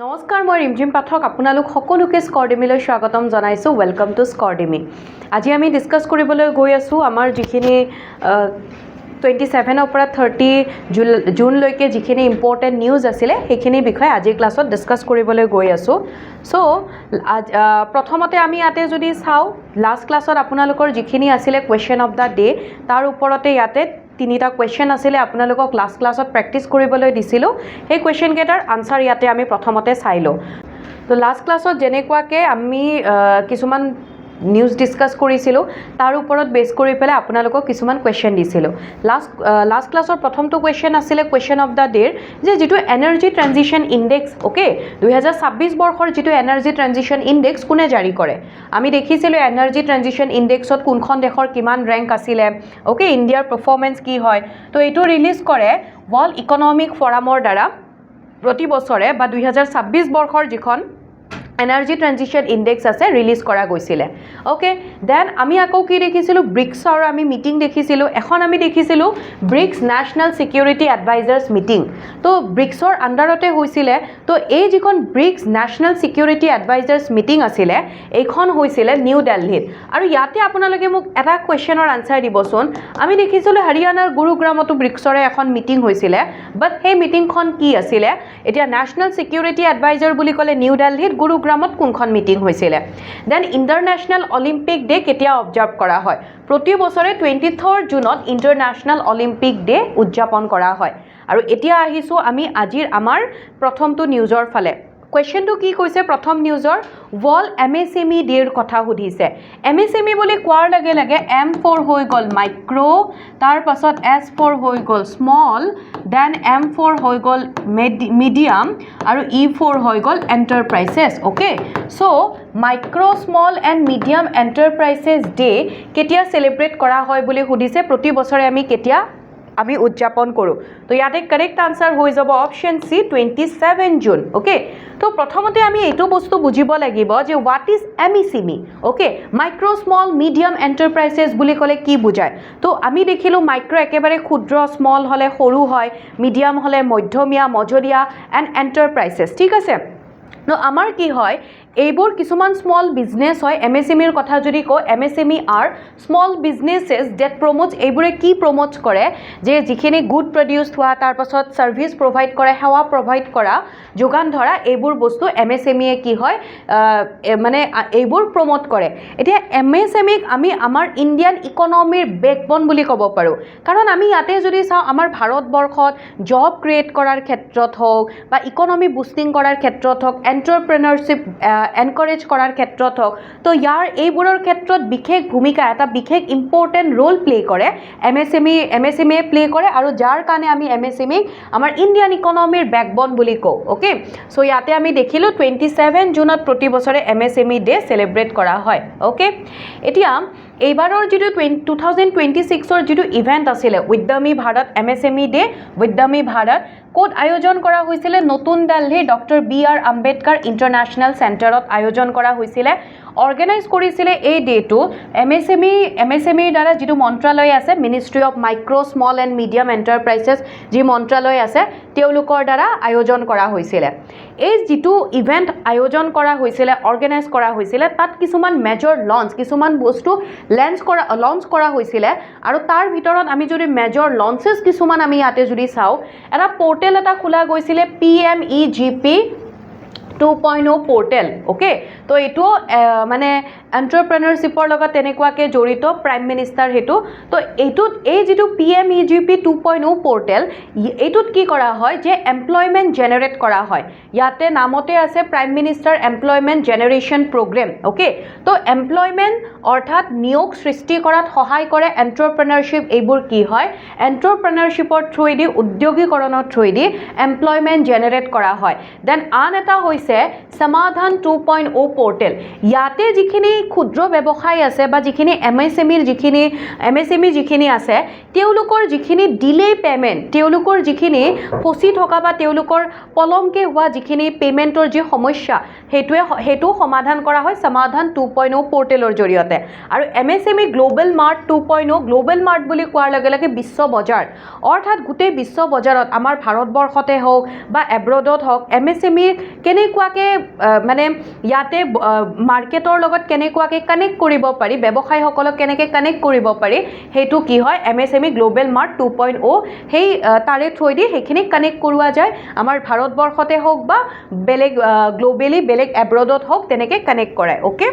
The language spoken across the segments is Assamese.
নমস্কাৰ মই ৰিমঝিম পাঠক আপোনালোক সকলোকে স্কৰডিমিলৈ স্বাগতম জনাইছোঁ ওয়েলকাম টু স্কৰডিমি আজি আমি ডিসকাস কৰিবলৈ গৈ আছোঁ আমাৰ যিখিনি 27 পৰা 30 জুনলৈকে যিখিনি ইম্পৰ্টেণ্ট নিউজ আছিলে সেইখিনি বিষয়ে আজি ক্লাছত ডিসকাস কৰিবলৈ গৈ আছোঁ সো প্ৰথমতে আমি ইয়াতে যদি চাওঁ লাষ্ট ক্লাছত আপোনালোকৰ যিখিনি আছিলে কোৱেশ্চন অফ দা ডে তাৰ ওপৰতে ইয়াতে তিনিটা কোৱেশ্চন আছিলে আপোনালোকক লাষ্ট ক্লাছত প্ৰেক্টিছ কৰিবলৈ দিছিলো সেই কোৱেশ্চন কেটাৰ আনসাৰ ইয়াতে আমি প্ৰথমতে চাইলো তো লাষ্ট ক্লাছত যেনেকুৱাকে আমি কিছুমান নিউজ ডিসকাস কৰিছিলো তাৰ ওপৰত বেস কৰি পেলাই আপোনালোকক কিছুমান কোৱেশ্চন দিছিলো লাষ্ট ক্লাছৰ প্ৰথমটো কোৱেশ্চন আছিলে কোৱেশ্চন অফ দা ডে যে যেটো এনাৰ্জি ট্ৰানজিশন ইনডেক্স ওকে 2026 বৰ্ষৰ যেটো এনাৰ্জি ট্ৰানজিশন ইনডেক্স কোনে জাৰি কৰে আমি দেখিছিলো এনাৰ্জি ট্ৰানজিশন ইনডেক্সত কোনখন দেশৰ কিমান ৰেংক আছিলে ওকে ইণ্ডিয়াৰ পাৰফৰম্যান্স কি হয় তো এটো ৰিলিজ কৰে ওয়াৰ্ল্ড ইকনমিক ফৰামৰ দ্বাৰা প্ৰতি বছৰে বা 2026 বৰ্ষৰ যিখন এনাৰ্জি ট্ৰানজিশন ইনডেক্স আছে ৰিলিজ কৰা গৈছিলে ওকে দেন আমি আকৌ কি দেখিছিলো ব্ৰিক্সৰ আমি মিটিং দেখিছিলো এখন আমি দেখিছিলো ব্ৰিক্স ন্যাশনাল সিকিউৰিটি এডভাইজাৰ্স মিটিং তো ব্ৰিক্সৰ আন্ডাৰতে হৈছিলে তো এই যিখন ব্ৰিক্স ন্যাশনাল সিকিউৰিটি এডভাইজাৰ্স মিটিং আছিলে এইখন হৈছিলে নিউ দিল্লীত আৰু ইয়াতে আপোনালোকে মোক এটা কোৱেশ্চনৰ আনসাৰ দিবচোন আমি দেখিছিলো হৰিয়ানাৰ গুৰুগ্ৰামতো ব্ৰিক্সৰে এখন মিটিং হৈছিলে বাট সেই মিটিংখন কি আছিলে এতিয়া ন্যাশনাল সিকিউৰিটি এডভাইজাৰ বুলি ক'লে নিউ দিল্লীত গুৰুগ্ৰামত কোনখন মিটিং হৈছিলে দেন ইন্টাৰনেশ্যনেল অলিম্পিক ডে কেতিয়া অবজাৰ্ভ কৰা হয় প্ৰতি বছৰে 23 জুনত ইন্টাৰনেশ্যনেল অলিম্পিক ডে উদযাপন কৰা হয় আৰু এতিয়া আহিছো আমি আজিৰ আমাৰ প্ৰথমটো নিউজৰ ফালে কোৱেশ্চনটো কি কৈছে প্ৰথম নিউজৰ ওয়াৰ্ল্ড এমএসএমই ডেৰ কথা সুধিছে এমএসএমই বুলি কোৱাৰ লগে লগে M4 হৈ গল মাইক্ৰো তাৰ পাছত S4 হৈ গল স্মল দেন M4 হৈ গল মিডিয়াম আৰু E4 হৈ গল enterprises okay so micro small and medium enterprises day কেতিয়া সেলিব্ৰেট কৰা হয় বুলি সুধিছে প্ৰতি বছৰে আমি কেতিয়া আমি উদযাপন কৰো তো ইয়াতে কাৰেক্ট আনসাৰ হৈ যাব অপশন সি 27 জুন ওকে তো প্ৰথমতে আমি এইটো বস্তু বুজিব লাগিব যে what is MSME okay micro small medium enterprises বুলি ক'লে কি বুজায় তো আমি দেখিলো মাইক্ৰো একেবাৰে ক্ষুদ্ৰ স্মল হলে সৰু হয় মিডিয়াম হলে মধ্যমীয়া মজলীয়া এণ্ড এন্টাৰপ্ৰাইজেছ ঠিক আছে নো আমাৰ কি হয় এইবোৰ কিছুমান স্মল বিজনেছ হয় এমএসএমইৰ কথা যদি কো এমএসএমই আৰ স্মল বিজনেছেছ ডেট প্ৰমোটস এইবোৰে কি প্ৰমোটস কৰে যে যিখিনি গুড প্ৰডিউস হোৱা তাৰ পাছত সাৰ্ভিস প্ৰভাইড কৰে সেৱা প্ৰভাইড কৰা যোগান ধৰা এইবোৰ বস্তু এমএসএমইয়ে কি হয় মানে এইবোৰ প্ৰমোট কৰে এতিয়া এমএসএমইক আমি আমাৰ ইণ্ডিয়ান ইকনমিৰ বেকবোন বুলি ক'ব পাৰো কাৰণ আমি ইয়াতে যদি চাওঁ আমাৰ ভাৰতবৰ্ষত জব ক্ৰিয়েট কৰাৰ ক্ষেত্ৰত হওক বা ইকনমি বুষ্টিং কৰাৰ ক্ষেত্ৰত হওক এন্টাৰপ্ৰেনাৰশিপ এনকাৰেজ কৰাৰ ক্ষেত্ৰত হওক তো ইয়াৰ এইবোৰৰ ক্ষেত্ৰত বিশেষ ভূমিকা এটা বিশেষ ইম্পৰ্টেণ্ট ৰোল প্লে কৰে এমএসএমই প্লে কৰে আৰু যাৰ কাৰণে আমি এমএসএমই আমাৰ ইণ্ডিয়ান ইকনমিৰ বেকবোন বুলি কওঁ ওকে সো ইয়াতে আমি দেখিলো 27 জুনত প্ৰতি বছৰে এমএসএমই ডে সেলিব্ৰেট কৰা হয় ওকে এতিয়া এইবাৰৰ যেটো 2026ৰ যেটো ইভেন্ট আছিলে উদ্যমী ভাৰত এমএসএমই ডে উদ্যমী ভাৰত কোড আয়োজন কৰা হৈছিলে নতুন Delhi doctor BR. Ambedkar international চেণ্টাৰত আয়োজন কৰা হৈছিলে অৰ্গানাইজ কৰিছিলে এই ডেটো এমএসএমইৰ দ্বাৰা যেটো মন্ত্ৰালয় আছে ministry of micro small and medium enterprises যি মন্ত্ৰালয় আছে তেওঁলোকৰ দ্বাৰা আয়োজন কৰা হৈছিলে এই যেটো ইভেন্ট আয়োজন কৰা হৈছিলে অৰ্গানাইজ কৰা হৈছিলে তাত কিছুমান মেজৰ লঞ্চ কিছুমান বস্তু লঞ্চ কৰা হৈছিলে আৰু তাৰ ভিতৰত আমি যদি মেজৰ লঞ্চেছ কিছুমান আমি ইয়াতে যদি চাওঁ এটা পোৰ্টেল এটা খোলা গৈছিলে PMEGP 2.0 পোৰ্টেল ওকে তো এটো মানে এন্টাৰপ্ৰেনাৰশিপৰ লগত তেনেকুৱাকে জড়িত প্ৰাইম মিনিষ্টাৰ হেতু তো এইটোত এই যেটো PMEGP 2.0 পোৰ্টেল এইটোত কি কৰা হয় যে এমপ্লয়মেন্ট জেনাৰেট কৰা হয় ইয়াতে নামতে আছে prime minister employment generation programme okay তো এমপ্লয়মেন্ট অৰ্থাৎ নিয়োগ সৃষ্টি কৰাত সহায় কৰে এন্টাৰপ্ৰেনাৰশিপ এইবোৰ কি হয় এন্টাৰপ্ৰেনাৰশিপৰ থ্ৰুইদি উদ্যোগীকৰণৰ থ্ৰুইদি এমপ্লয়মেন্ট জেনাৰেট কৰা হয় দেন আন এটা হৈছে সমাধান 2.0 পোৰ্টেল ইয়াতে যিখিনি ক্ষুদ্ৰ ব্যৱসায় আছে বা যিখিনি MSME যিখিনি আছে তেওঁলোকৰ যিখিনি ডিলে পেমেন্ট তেওঁলোকৰ যিখিনি ফচি থকা বা তেওঁলোকৰ পলমকে হোৱা যিখিনি পেমেন্টৰ যি সমস্যা সেইটো সমাধান কৰা হয় সমাধান 2.0 পোৰ্টেলৰ জৰিয়তে আৰু MSME global mart 2.0 global mart বুলি কোৱাৰ লগে লগে বিশ্ব বজাৰ অৰ্থাৎ গোটেই বিশ্ব বজাৰত আমাৰ ভাৰতবৰ্ষতে হওক বা এব্ৰডত হওক MSME কেনেকুৱাকে মানে ইয়াতে মাৰ্কেটৰ লগত কেনেকুৱাকে কানেক্ট কৰিব পাৰি ব্যৱসায়ীসকলক কেনেকৈ কানেক্ট কৰিব পাৰি সেইটো কি হয় MSME গ্লোবেল মাৰ্ট 2.0 সেই তাৰে থ্ৰুদি সেইখিনি কানেক্ট কৰোৱা যায় আমাৰ ভাৰতবৰ্ষতে হওক বা বেলেগ গ্লোবেলি বেলেগ এব্ৰডত হওক তেনেকৈ কানেক্ট কৰায় ওকে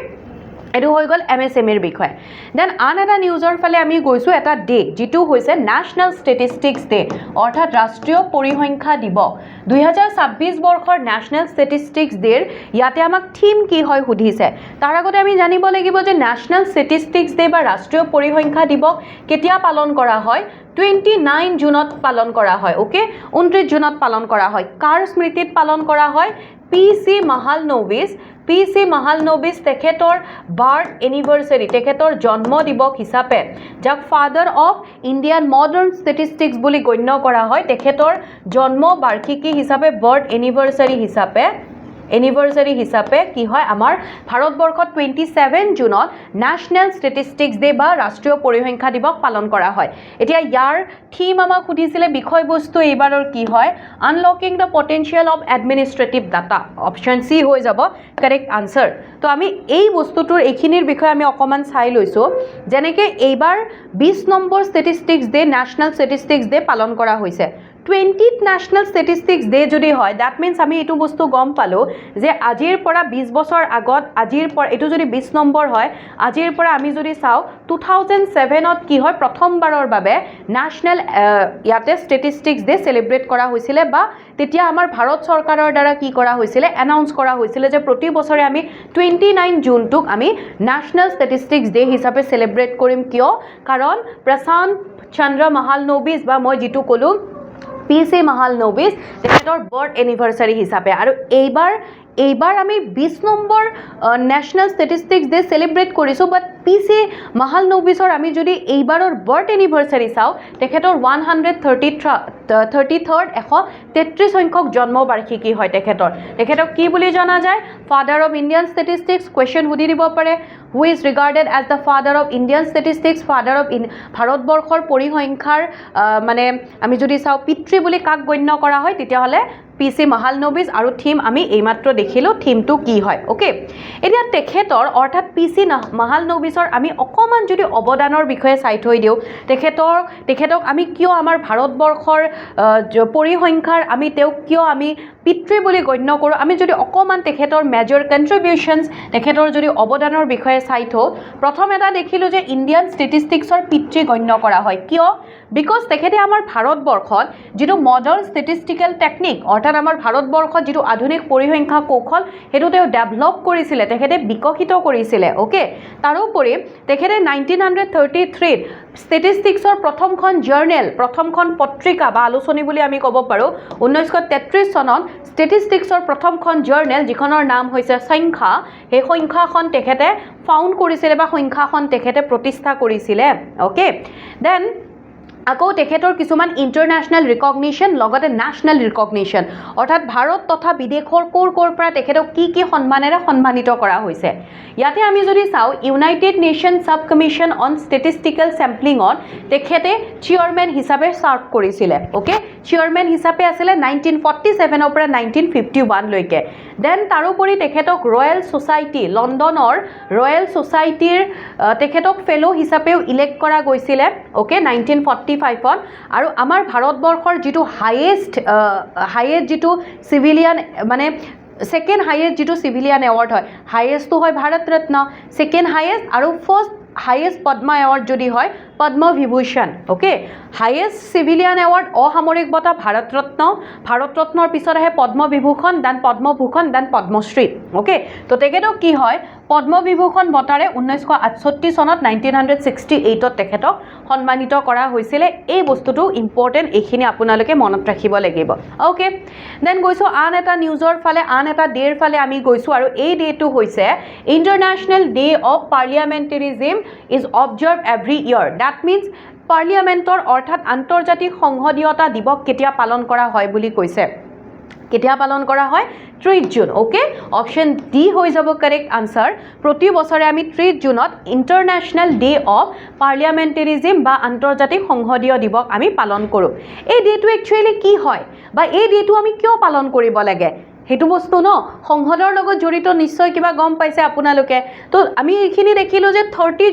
এটো হৈ গল MSMEৰ বিষয় দেন আন এটা নিউজৰ ফালে আমি গৈছো এটা ডে যেটো হৈছে ন্যাশনাল ষ্টেটিষ্টিক্স ডে অৰ্থাৎ ৰাষ্ট্ৰীয় পৰিসংখ্যা দিৱস 2026 বৰ্ষৰ ন্যাশনাল ষ্টেটিষ্টিক্স ডেৰ ইয়াতে আমাক থিম কি হয় সুধিছে তাৰ আগতে আমি জানিব লাগিব যে ন্যাশনাল ষ্টেটিষ্টিক্স ডে বা ৰাষ্ট্ৰীয় পৰিসংখ্যা দিৱস কেতিয়া পালন কৰা হয় 29 জুনত পালন কৰা হয় ওকে 29 জুনত পালন কৰা হয় কাৰ স্মৃতিত পালন কৰা হয় PC Mahalanobis তেখেতৰ বাৰ্থ এনিভাৰ্সাৰী তেখেতৰ জন্ম দিৱস হিচাপে যাক father of Indian modern statistics বুলি গণ্য কৰা হয় তেখেতৰ জন্ম বাৰ্ষিকী হিচাপে বাৰ্থ এনিভাৰ্সাৰী হিচাপে কি হয় আমাৰ ভাৰতবৰ্ষত 27 জুনত ন্যাশনাল ষ্টেটিষ্টিক্স ডে বা ৰাষ্ট্ৰীয় পৰিসংখ্যা দিৱস পালন কৰা হয় এতিয়া ইয়াৰ থিম আমাক সুধিছিলে বিষয়বস্তু এইবাৰৰ কি হয় unlocking the potential of administrative data option C হৈ যাব কাৰেক্ট আনসাৰ তো আমি এই বস্তুটোৰ এইখিনিৰ বিষয়ে আমি অকমান চাই লৈছো যেনেকৈ এইবাৰ 20 number statistics day national statistics day পালন কৰা হৈছে 20th ন্যাশনাল ষ্টেটিষ্টিক্স ডে যদি হয় দ্যাট মিন্স আমি এইটো বস্তু গম পালো যে আজিৰ পৰা 20 বছৰ আগত আজিৰ পৰা এটো যদি 20 নম্বৰ হয় আজিৰ পৰা আমি যদি চাও 2007ত কি হয় প্ৰথমবাৰৰ বাবে ন্যাশনাল ইয়াতে ষ্টেটিষ্টিক্স ডে সেলিব্ৰেট কৰা হৈছিল বা তেতিয়া আমাৰ ভাৰত চৰকাৰৰ দ্বাৰা কি কৰা হৈছিল এনাউন্স কৰা হৈছিল যে প্ৰতি বছৰে আমি 29 জুনটোক আমি ন্যাশনাল ষ্টেটিষ্টিক্স ডে হিচাপে সেলিব্ৰেট কৰিম কিয় কাৰণ প্ৰশান্ত চন্দ্ৰ মহালনোবিছ বা মই যেটো কলো PC Mahalanobis তেখেতৰ বাৰ্থ এনিভাৰ্সাৰী হিচাপে আৰু এইবাৰ আমি 20 number national statistics day celebrate কৰিছো বাট PC Mahalanobisৰ আমি যদি এইবাৰৰ বাৰ্থ এনিভাৰ্সাৰী চাও তেখেতৰ 133rd সংখ্যক জন্ম বাৰ্ষিকী হয় তেখেতক কি বুলি জনা যায় father of Indian statistics question সুধি দিব পাৰে who is regarded as the father of Indian statistics father of ভাৰতবৰ্ষৰ পৰিসংখ্যাৰ মানে আমি যদি চাও পিতৃ বুলি কাক গণ্য কৰা হয় তেতিয়া হলে PC Mahalanobis আৰু থিম আমি এইমাত্ৰ দেখিলো থিমটো কি হয় ওকে এতিয়া তেখেতৰ অৰ্থাৎ PC Mahalanobisৰ আমি অকমান যদি অৱদানৰ বিষয়ে চাই থৈ দিও তেখেতক আমি কিয় আমাৰ ভাৰতবৰ্ষৰ পৰিসংখ্যাৰ আমি তেও কিয় আমি পিতৃ বুলি গণ্য কৰো আমি যদি অকমান তেখেতৰ মেজৰ কন্ট্ৰিবিউশনস তেখেতৰ যদি অৱদানৰ বিষয়ে চাই থও প্ৰথম এটা দেখিলো যে ইণ্ডিয়ান ষ্টেটিষ্টিক্সৰ পিতৃ গণ্য কৰা হয় কিয় বিকজ তেখেতে আমাৰ ভাৰতবৰ্ষত যেটো মডাৰ্ণ ষ্টেটিষ্টিক্যাল টেকনিক অৰ্থাৎ আমাৰ ভাৰতবৰ্ষত যেটো আধুনিক পৰিসংখ্যা কৌশল হেতু তেও ডেভেলপ কৰিছিলে তেখেতে বিকশিত কৰিছিলে ওকে তাৰোপৰি তেখেতে 1933 ষ্টেটিষ্টিক্সৰ প্ৰথমখন জাৰ্নেল প্ৰথমখন পত্ৰিকা বা আলোচনী বুলি আমি ক'ব পাৰো 1933 চনত ষ্টেটিষ্টিক্সৰ প্ৰথমখন জাৰ্নেল যিখনৰ নাম হৈছে সংখ্যা সেই সংখ্যাখন তেখেতে ফাউণ্ড কৰিছিলে বা সংখ্যাখন তেখেতে প্ৰতিষ্ঠা কৰিছিলে ওকে দেন আকৌ তেখেতৰ কিছুমান ইন্টাৰনেশ্যনেল ৰিকগনিশ্যন লগতে ন্যাশনাল ৰিকগনিশ্যন অৰ্থাৎ ভাৰত তথা বিদেশৰ কোৰ পৰা তেখেতক কি সন্মানেৰে সন্মানিত কৰা হৈছে ইয়াতে আমি যদি চাও united nation sub commission on statistical স্যাম্পলিংত তেখেতে চেয়াৰম্যান হিচাপে সাৰ্ভ কৰিছিলে ওকে চেয়াৰম্যান হিচাপে আছিল 1947 ৰ পৰা 1951 লৈকে দেন তাৰোপৰি তেখেতক ৰয়েল সোসাইটি লণ্ডনৰ ৰয়েল সোসাইটিৰ তেখেতক ফেলো হিচাপেও ইলেক্ট কৰা গৈছিলে ওকে 1945 আৰু আমাৰ ভাৰতবৰ্ষৰ যেটো হাইয়েষ্ট যেটো সিভিলিয়ান মানে সেকেন্ড হাইয়েষ্ট যেটো সিভিলিয়ান এৱাৰ্ড হয় হাইয়েষ্ট তো হয় ভাৰত ৰত্ন সেকেন্ড হাইয়েষ্ট আৰু ফাৰ্স্ট হাইয়েষ্ট পদ্মা এৱাৰ্ড যদি হয় Padma Vibhushan, okay? Highest civilian award অসামৰিক বঁটা ভাৰতৰত্নৰ পিছত আহে Padma Vibhushan, then Padma Bhushan, then Padma Shri, okay? তো তেখেতক কি হয় পদ্মবিভূষণ বঁটাৰে 1968 চনত 1968ত তেখেতক সন্মানিত কৰা হৈছিলে। এই বস্তুটো ইম্পৰ্টেণ্ট, এইখিনি আপোনালোকে মনত ৰাখিব লাগিব, অ'কে? দেন গৈছোঁ আন এটা নিউজৰ ফালে, আন এটা ডেৰ ফালে আমি গৈছোঁ, আৰু এই ডেটো হৈছে international day of parliamentarism is observe every year. Date means পাৰ্লিয়ামেণ্টৰ অৰ্থাৎ আন্তৰ্জাতিক সংসদীয়তা দিৱস কেতিয়া পালন কৰা হয় বুলি কৈছে। কেতিয়া পালন কৰা হয়? 30 জুন, অ'কে? অপশ্যন ডি হৈ যাব কাৰেক্ট আনচাৰ। প্ৰতি বছৰে আমি 30 জুনত ইণ্টাৰনেশ্যনেল ডে অফ পাৰ্লিয়ামেণ্টেৰিজিম বা আন্তৰ্জাতিক সংসদীয় দিৱস আমি পালন কৰোঁ। এই ডেটো একচুৱেলি কি হয় বা এই ডেটো আমি কিয় পালন কৰিব লাগে সেইটো বস্তু ন সংসদৰ লগত জড়িত, নিশ্চয় কিবা গম পাইছে আপোনালোকে। তো আমি এইখিনি দেখিলোঁ যে 30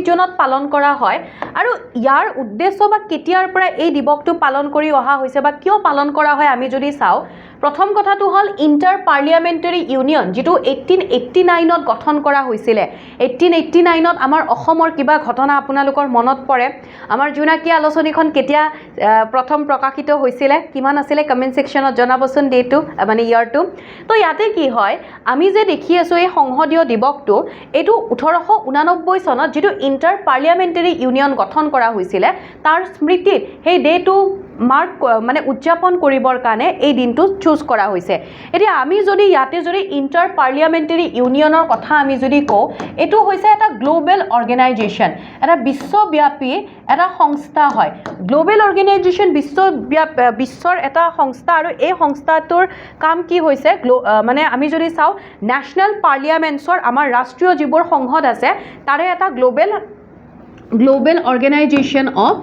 জুনত পালন কৰা হয়, আৰু ইয়াৰ উদ্দেশ্য বা কেতিয়াৰ পৰা এই দিৱসটো পালন কৰি অহা হৈছে বা কিয় পালন কৰা হয় আমি যদি চাওঁ, প্ৰথম কথাটো হ'ল ইণ্টাৰ পাৰ্লিয়ামেণ্টাৰী ইউনিয়ন, যিটো 1889ত গঠন কৰা হৈছিলে। 1889ত আমাৰ অসমৰ কিবা ঘটনা আপোনালোকৰ মনত পৰে? আমাৰ জোনাকী আলোচনীখন কেতিয়া প্ৰথম প্ৰকাশিত হৈছিলে, কিমান আছিলে কমেণ্ট ছেকশ্যনত জনাবচোন ডেটটো, মানে ইয়াৰটো। তো ইয়াতে কি হয়, আমি যে দেখি আছোঁ এই সংসদীয় দিৱসটো, এইটো 1889 চনত যিটো ইণ্টাৰ পাৰ্লিয়ামেণ্টাৰী ইউনিয়ন গঠন কৰা হৈছিলে তাৰ স্মৃতিত সেই ডেটো মাৰ্ক মানে উদযাপন কৰিবৰ কাৰণে এই দিনটো চুজ কৰা হৈছে। এতিয়া আমি যদি ইয়াতে যদি ইণ্টাৰ পাৰ্লিয়ামেণ্টাৰী ইউনিয়নৰ কথা আমি যদি কওঁ, এইটো হৈছে এটা গ্ল'বেল অৰ্গেনাইজেশ্যন, এটা বিশ্বব্যাপী এটা সংস্থা হয়। গ্ল'বেল অৰ্গেনাইজেশ্যন বিশ্বৰ এটা সংস্থা, আৰু এই সংস্থাটোৰ কাম কি হৈছে, মানে আমি যদি চাওঁ নেশ্যনেল পাৰ্লিয়ামেণ্টছৰ আমাৰ ৰাষ্ট্ৰীয় যিবোৰ সংসদ আছে তাৰে এটা global organisation of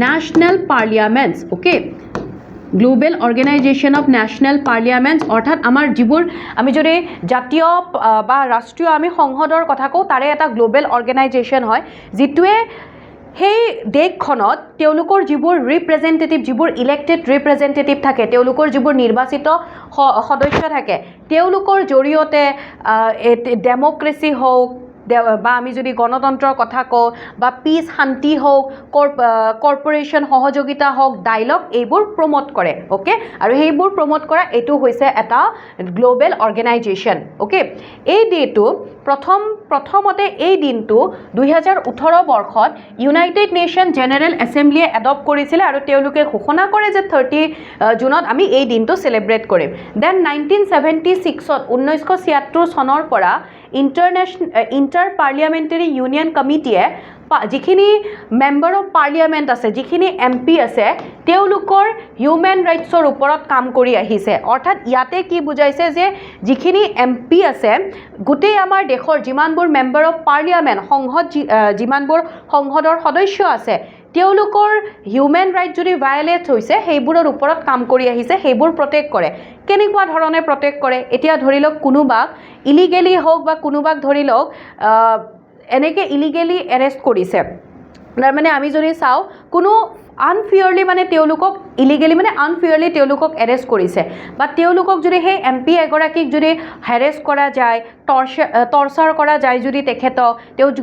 national parliaments, okay? Global organisation of national parliaments অৰ্থাৎ আমাৰ যিবোৰ আমি যদি জাতীয় বা ৰাষ্ট্ৰীয় আমি সংসদৰ কথা কওঁ, তাৰে এটা গ্ল'বেল অৰ্গেনাইজেশ্যন হয়, যিটোৱে সেই দেশখনত তেওঁলোকৰ যিবোৰ ৰিপ্ৰেজেণ্টেটিভ, যিবোৰ ইলেক্টেড ৰিপ্ৰেজেণ্টেটিভ থাকে, তেওঁলোকৰ যিবোৰ নিৰ্বাচিত সদস্য থাকে, তেওঁলোকৰ জৰিয়তে ডেম'ক্ৰেচি হওক বা আমি যদি গণতন্ত্ৰৰ কথা কওঁ বা পিচ শান্তি হওক, কৰ্পৰেশ্যন সহযোগিতা হওক, ডায়লগ, এইবোৰ প্ৰমোট কৰে, অ'কে? আৰু সেইবোৰ প্ৰমোট কৰা এইটো হৈছে এটা গ্ল'বেল অৰ্গেনাইজেশ্যন, অ'কে? এই ডেটো প্ৰথমতে এই দিনটো 2018 বৰ্ষত ইউনাইটেড নেশ্যন জেনেৰেল এছেম্বলিয়ে এডপ্ট কৰিছিলে, আৰু তেওঁলোকে ঘোষণা কৰে যে 30 জুনত আমি এই দিনটো চেলিব্ৰেট কৰিম। দেন 1976ত 1976 চনৰ পৰা ইণ্টাৰ পাৰ্লিয়ামেণ্টাৰী ইউনিয়ন কমিটিয়ে যিখিনি মেম্বাৰ অফ পাৰ্লিয়ামেণ্ট আছে, যিখিনি MP আছে, তেওঁলোকৰ হিউমেন ৰাইটছৰ ওপৰত কাম কৰি আহিছে। অৰ্থাৎ ইয়াতে কি বুজাইছে যে যিখিনি MP আছে, গোটেই আমাৰ দেশৰ যিমানবোৰ মেম্বাৰ অফ পাৰ্লিয়ামেণ্ট, যিমানবোৰ সংসদৰ সদস্য আছে, তেওঁলোকৰ হিউমেন ৰাইট যদি ভায়লেট হৈছে সেইবোৰৰ ওপৰত কাম কৰি আহিছে, সেইবোৰ প্ৰটেক্ট কৰে। কেনেকুৱা ধৰণে প্ৰটেক্ট কৰে? এতিয়া ধৰি লওক কোনোবাক ইলিগেলি হওক বা কোনোবাক ধৰি লওক এনেকৈ ইলিগেলি এৰেষ্ট কৰিছে, তাৰমানে আমি যদি চাওঁ কোনো আনফেয়াৰলি মানে তেওঁলোকক ইলিগেলি মানে আনফেয়াৰলি তেওঁলোকক এৰেষ্ট কৰিছে, বা তেওঁলোকক যদি সেই MP এগৰাকীক যদি হেৰেষ্ট কৰা যায়, টৰ্চাৰ কৰা যায়, যদি তেখেতক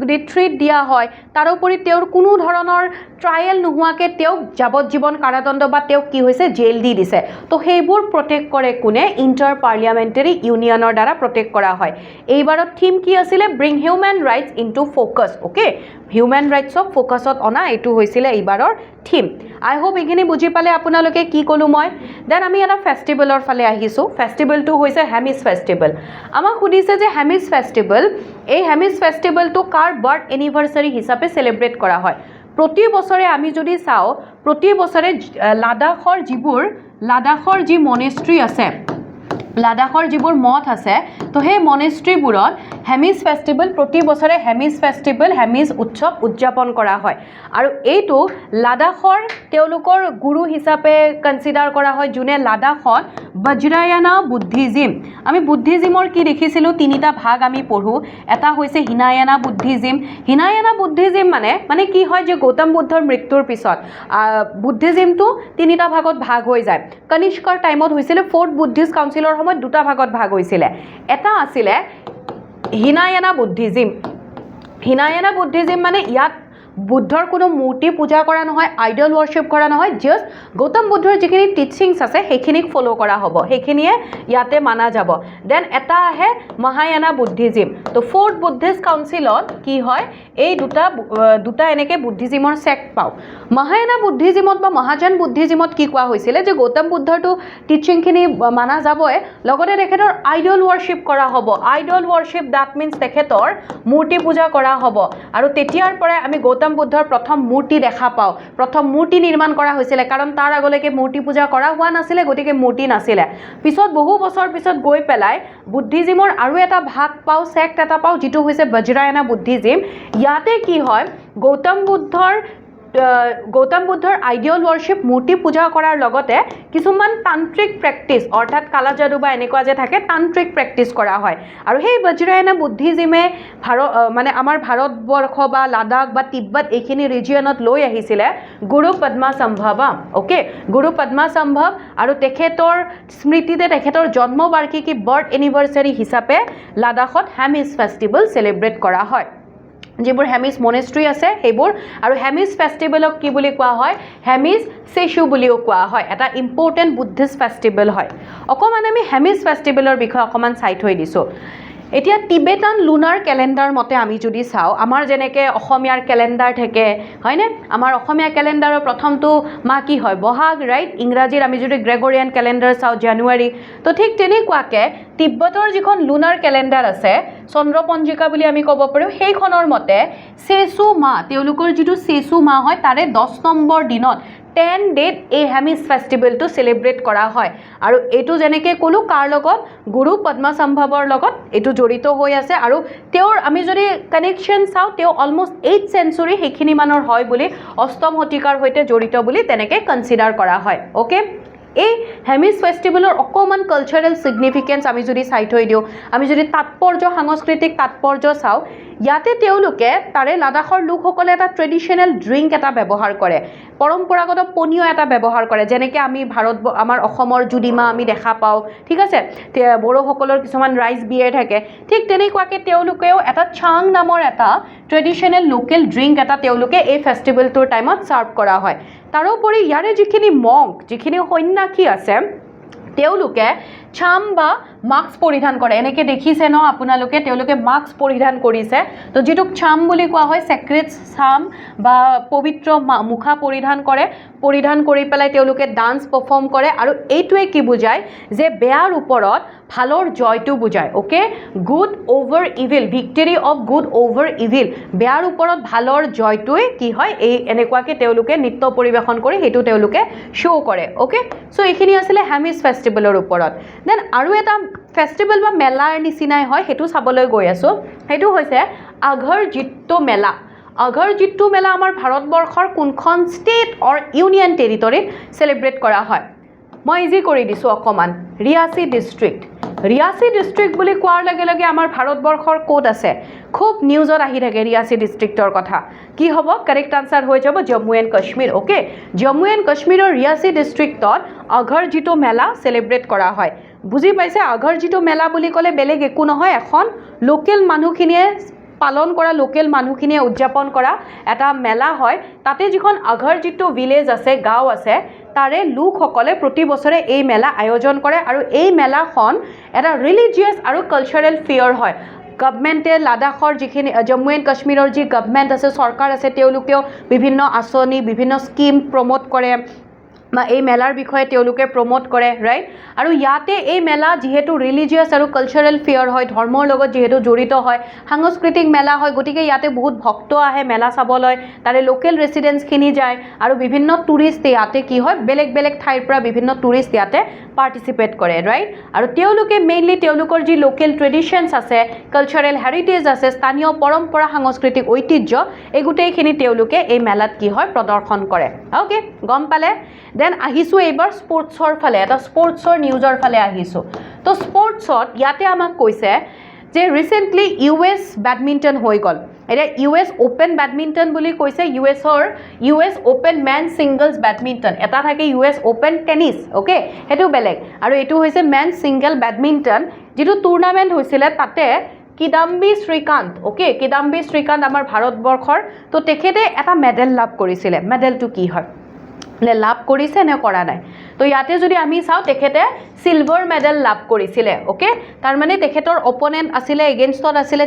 যদি থ্ৰেট দিয়া হয়, তাৰোপৰি তেওঁৰ কোনো ধৰণৰ ট্ৰায়েল নোহোৱাকৈ তেওঁক যাৱজ্জীৱন কাৰাদণ্ড বা তেওঁক কি হৈছে জেল দি দিছে। তো সেইবোৰ প্ৰটেক্ট কৰে কোনে? ইণ্টাৰ পাৰ্লিয়ামেণ্টাৰী ইউনিয়নৰ দ্বাৰা প্ৰটেক্ট কৰা হয়। এইবাৰৰ থিম কি আছিলে? Bring human rights into focus, okay? Human ৰাইটছক ফ'কাছত অনা, এইটো হৈছিলে এইবাৰৰ থিম। আই হোপ এইখিনি বুজি পালে আপোনালোকে কি ক'লোঁ মই। দেন আমি এটা ফেষ্টিভেলৰ ফালে আহিছোঁ। ফেষ্টিভেলটো হৈছে হেমিছ ফেষ্টিভেল। আমাক সুধিছে যে হেমিছ ফেষ্টিভেল, এই হেমিছ ফেষ্টিভেলটো কাৰ বাৰ্থ এনিভাৰ্চাৰী হিচাপে চেলিব্ৰেট কৰা হয়? প্ৰতি বছৰে আমি যদি চাওঁ, প্ৰতি বছৰে লাডাখৰ যি মনেষ্ট্ৰি আছে, লাডাখৰ যিবোৰ মঠ আছে, তো সেই মনেষ্ট্ৰিবোৰত হেমিছ ফেষ্টিভেল, প্ৰতি বছৰে হেমিছ উৎসৱ উদযাপন কৰা হয়। আৰু এইটো লাডাখৰ তেওঁলোকৰ গুৰু হিচাপে কনচিডাৰ কৰা হয়, যোনে লাডাখত বজ্ৰায়ানা বুদ্ধিজিম, আমি বুদ্ধিজিমৰ কি দেখিছিলোঁ, তিনিটা ভাগ আমি পঢ়োঁ। এটা হৈছে হিনায়ানা বুদ্ধিজিম মানে কি হয় যে গৌতম বুদ্ধৰ মৃত্যুৰ পিছত বুদ্ধিজিমটো তিনিটা ভাগত ভাগ হৈ যায়। কনিষ্কৰ টাইমত হৈছিলে, 4th বুদ্ধিষ্ট কাউন্সিলৰ সময়ত দুটা ভাগত ভাগ হৈছিলে। এটা আছিলে হিনায়ানা বুদ্ধিজিম মানে ইয়াত বুদ্ধৰ কোনো মূৰ্তি পূজা কৰা নহয়, আইডল ৱৰ্শ্বিপ কৰা নহয়, জাষ্ট গৌতম বুদ্ধৰ যিখিনি টিচিংছ আছে সেইখিনিক ফ'ল' কৰা হ'ব, সেইখিনিয়ে ইয়াতে মানা যাব। দেন এটা আহে মহায়ানা বুদ্ধিজিম। তো ফ'ৰ্থ বুদ্ধিষ্ট কাউন্সিলত কি হয়, এই দুটা এনেকৈ বুদ্ধিজিমৰ ছেক্ট পাওঁ। মহায়ানা বুদ্ধিজিমত বা মহাযান বুদ্ধিজিমত কি কোৱা হৈছিলে যে গৌতম বুদ্ধৰটো টিচিংখিনি মানা যাবই, লগতে তেখেতৰ আইডল ৱৰ্শ্বিপ কৰা হ'ব। আইডল ৱৰ্শ্বিপ দ্যাট মিনছ তেখেতৰ মূৰ্তি পূজা কৰা হ'ব। আৰু তেতিয়াৰ পৰাই আমি গৌতম বুদ্ধৰ প্ৰথম মূৰ্তি দেখা পাওঁ, প্ৰথম মূৰ্তি নিৰ্মাণ কৰা হৈছিলে, কাৰণ তাৰ আগলৈকে মূৰ্তি পূজা কৰা হোৱা নাছিলে, গতিকে মূৰ্তি নাছিলে। পিছত বহু বছৰ পিছত গৈ পেলাই বুদ্ধিজিমৰ আৰু এটা ভাগ পাওঁ, ছেক্ট এটা পাওঁ, যিটো হৈছে বজ্ৰায়না বুদ্ধিজিম। ইয়াতে কি হয়, গৌতম বুদ্ধৰ আইডিয়ল ৱৰ্শ্বিপ মূৰ্তি পূজা কৰাৰ লগতে কিছুমান তান্ত্ৰিক প্ৰেক্টিছ, অৰ্থাৎ কালা যাদু বা এনেকুৱা যে থাকে তান্ত্ৰিক প্ৰেক্টিছ কৰা হয়। আৰু সেই বজ্ৰায়না বুদ্ধিজিমে মানে আমাৰ ভাৰতবৰ্ষ বা লাডাখ বা তিব্বত এইখিনি ৰিজিয়নত লৈ আহিছিলে গুৰু পদ্মাসম্ভৱা। অ'কে, গুৰু পদ্মাসম্ভৱ, আৰু তেখেতৰ স্মৃতিতে তেখেতৰ জন্মবাৰ্ষিকী বাৰ্থ এনিভাৰ্চাৰী হিচাপে লাডাখত হেমিজ ফেষ্টিভেল চেলিব্ৰেট কৰা হয়। যিবোৰ হেমিজ মনেষ্ট্ৰি আছে সেইবোৰ, আৰু হেমিজ ফেষ্টিভেলক কি বুলি কোৱা হয়, হেমিজ চেচু বুলিও কোৱা হয়। এটা ইম্পৰ্টেণ্ট বুদ্ধিষ্ট ফেষ্টিভেল হয়। অকণমান আমি হেমিজ ফেষ্টিভেলৰ বিষয়ে অকণমান চাই থৈ দিছোঁ। এতিয়া টিবেটান লুনাৰ কেলেণ্ডাৰ মতে আমি যদি চাওঁ, আমাৰ যেনেকৈ অসমীয়াৰ কেলেণ্ডাৰ থাকে হয়নে, আমাৰ অসমীয়া কেলেণ্ডাৰৰ প্ৰথমটো মাহ কি হয়, বহাগ, ৰাইট। ইংৰাজীৰ আমি যদি গ্ৰেগৰিয়ান কেলেণ্ডাৰ চাওঁ জানুৱাৰী। তো ঠিক তেনেকুৱাকৈ তিব্বতৰ যিখন লুনাৰ কেলেণ্ডাৰ আছে, চন্দ্ৰপঞ্জিকা বুলি আমি ক'ব পাৰোঁ, সেইখনৰ মতে চেচু মাহ, তেওঁলোকৰ যিটো চেচু মাহ হয় তাৰে 10 নম্বৰ দিনত 10 ডেট এই হেমিজ ফেষ্টিভেলটো চেলিব্ৰেট কৰা হয়। আৰু এইটো যেনেকৈ ক'লোঁ কাৰ লগত, গুৰু পদ্মাসম্ভৱৰ লগত এইটো জড়িত হৈ আছে। আৰু তেওঁৰ আমি যদি কানেকশ্যন চাওঁ, তেওঁ অলমষ্ট 8th চেঞ্চুৰী সেইখিনি মানৰ হয় বুলি, অষ্টম শতিকাৰ সৈতে জড়িত বুলি তেনেকৈ কনচিডাৰ কৰা হয়। অ'কে, এই হেমিজ ফেষ্টিভেলৰ অকণমান কালচাৰেল ছিগনিফিকেঞ্চ আমি যদি চাই থৈ দিওঁ, আমি যদি তাৎপৰ্য, সাংস্কৃতিক তাৎপৰ্য চাওঁ, ইয়াতে তেওঁলোকে তাৰে লাডাখৰ লোকসকলে এটা ট্ৰেডিশ্যনেল ড্ৰিংক এটা ব্যৱহাৰ কৰে, পৰম্পৰাগত পনীয় এটা ব্যৱহাৰ কৰে, যেনেকৈ আমি আমাৰ অসমৰ জুদিমা আমি দেখা পাওঁ, ঠিক আছে, বড়োসকলৰ কিছুমান ৰাইচ বিয়েৰ থাকে, ঠিক তেনেকুৱাকৈ তেওঁলোকেও এটা চাং নামৰ এটা ট্ৰেডিশ্যনেল লোকেল ড্ৰিংক এটা তেওঁলোকে এই ফেষ্টিভেলটোৰ টাইমত ছাৰ্ভ কৰা হয়। তাৰোপৰি ইয়াৰে যিখিনি মংক, যিখিনি সন্ন্যাসী আছে, তেওঁলোকে চাম বা মাস্ক পৰিধান কৰে। এনেকৈ দেখিছে ন আপোনালোকে, তেওঁলোকে মাস্ক পৰিধান কৰিছে। তো যিটোক চাম বুলি কোৱা হয়, চেক্ৰেট চাম বা পবিত্ৰ মুখা পৰিধান কৰি পেলাই তেওঁলোকে ডান্স পাৰফৰ্ম কৰে। আৰু এইটোৱে কি বুজায় যে বেয়াৰ ওপৰত ভালৰ জয়টো বুজায়। Okay, good over evil, victory of good over evil, বেয়াৰ ওপৰত ভালৰ জয়টোৱে কি হয়, এই এনেকুৱাকৈ তেওঁলোকে নৃত্য পৰিৱেশন কৰি সেইটো তেওঁলোকে শ্ব' কৰে। অ'কে, চ' এইখিনি আছিলে হেমিজ ফেষ্টিভেলৰ ওপৰত। দেন আৰু এটা ফেষ্টিভেল বা মেলাৰ নিচিনাই হয়, সেইটো চাবলৈ গৈ আছোঁ। সেইটো হৈছে আঘৰ জিত্তো মেলা। আঘৰ জিত্তো মেলা আমাৰ ভাৰতবৰ্ষৰ কোনখন ষ্টেট অৰ ইউনিয়ন টেৰিটৰীত চেলিব্ৰেট কৰা হয়? মই ইজি কৰি দিছোঁ অকণমান, ৰিয়াচি ডিষ্ট্ৰিক্ট। ৰিয়াচি ডিষ্ট্ৰিক্ট বুলি কোৱাৰ লগে লগে আমাৰ ভাৰতবৰ্ষৰ ক'ত আছে? খুব নিউজত আহি থাকে ৰিয়াচি ডিষ্ট্ৰিক্টৰ কথা। কি হ'ব? কাৰেক্ট আনচাৰ হৈ যাব Jammu and Kashmir. Okay, Jammu and কাশ্মীৰৰ ৰিয়াচি ডিষ্ট্ৰিক্টত আঘৰ জিত্তো মেলা চেলিব্ৰেট কৰা হয়। বুজি পাইছে? আঘৰ জিত্তো মেলা বুলি ক'লে বেলেগ একো নহয়, এখন লোকেল মানুহখিনিয়ে পালন কৰা, লোকেল মানুহখিনিয়ে উদযাপন কৰা এটা মেলা হয়। তাতে যিখন আঘৰ জিত্তো ভিলেজ আছে, গাঁও আছে, তাৰে লোকসকলে প্ৰতি বছৰে এই মেলা আয়োজন কৰে। আৰু এই মেলাখন এটা ৰিলিজিয়াছ আৰু কালচাৰেল ফেয়াৰ হয়। গভমেণ্টে লাডাখৰ যিখিনি জম্মু এণ্ড কাশ্মীৰৰ যি গভমেণ্ট আছে, চৰকাৰ আছে, তেওঁলোকেও বিভিন্ন আঁচনি, বিভিন্ন স্কিম প্ৰমোট কৰে বা এই মেলাৰ বিষয়ে তেওঁলোকে প্ৰমোট কৰে, ৰাইট। আৰু ইয়াতে এই মেলা যিহেতু ৰিলিজিয়াছ আৰু কালচাৰেল ফেয়াৰ হয়, ধৰ্মৰ লগত যিহেতু জড়িত হয়, সাংস্কৃতিক মেলা হয়, গতিকে ইয়াতে বহুত ভক্ত আহে মেলা চাবলৈ, তাৰে লোকেল ৰেচিডেণ্টছখিনি যায়। আৰু বিভিন্ন টুৰিষ্ট ইয়াতে কি হয়, বেলেগ বেলেগ ঠাইৰ পৰা বিভিন্ন টুৰিষ্ট ইয়াতে পাৰ্টিচিপেট কৰে, ৰাইট। আৰু তেওঁলোকে মেইনলি তেওঁলোকৰ যি লোকেল ট্ৰেডিশ্যনছ আছে, কালচাৰেল হেৰিটেজ আছে, স্থানীয় পৰম্পৰা, সাংস্কৃতিক ঐতিহ্য, এই গোটেইখিনি তেওঁলোকে এই মেলাত কি হয় প্ৰদৰ্শন কৰে। অ'কে, গম পালে? দেন আহিছোঁ এইবাৰ স্পৰ্টছৰ ফালে, এটা স্পৰ্টছৰ নিউজৰ ফালে আহিছোঁ। তো স্পৰ্টছত ইয়াতে আমাক কৈছে যে ৰিচেণ্টলি US বেডমিণ্টন হৈ গ'ল। এতিয়া US অ'পেন বেডমিণ্টন বুলি কৈছে, US open men singles badminton. এটা থাকে US অ'পেন টেনিছ, অ'কে, সেইটো বেলেগ। আৰু এইটো হৈছে মেন ছিংগল বেডমিণ্টন, যিটো টুৰ্ণামেণ্ট হৈছিলে তাতে কি কিদাম্বি শ্ৰীকান্ত ওকে কিদাম্বি শ্ৰীকান্ত আমাৰ ভাৰতবৰ্ষৰ তো তেখেতে এটা মেডেল লাভ কৰিছিলে মেডেলটো কি হয় নে লাভ কৰিছে নে কৰা নাই তো ইয়াতে যদি আমি চাওঁ তেখেতে সিলভাৰ মেডেল লাভ কৰিছিলে ওকে তাৰ মানে তেখেতৰ অপোনেণ্ট আছিলে এগেইনষ্টত আছিলে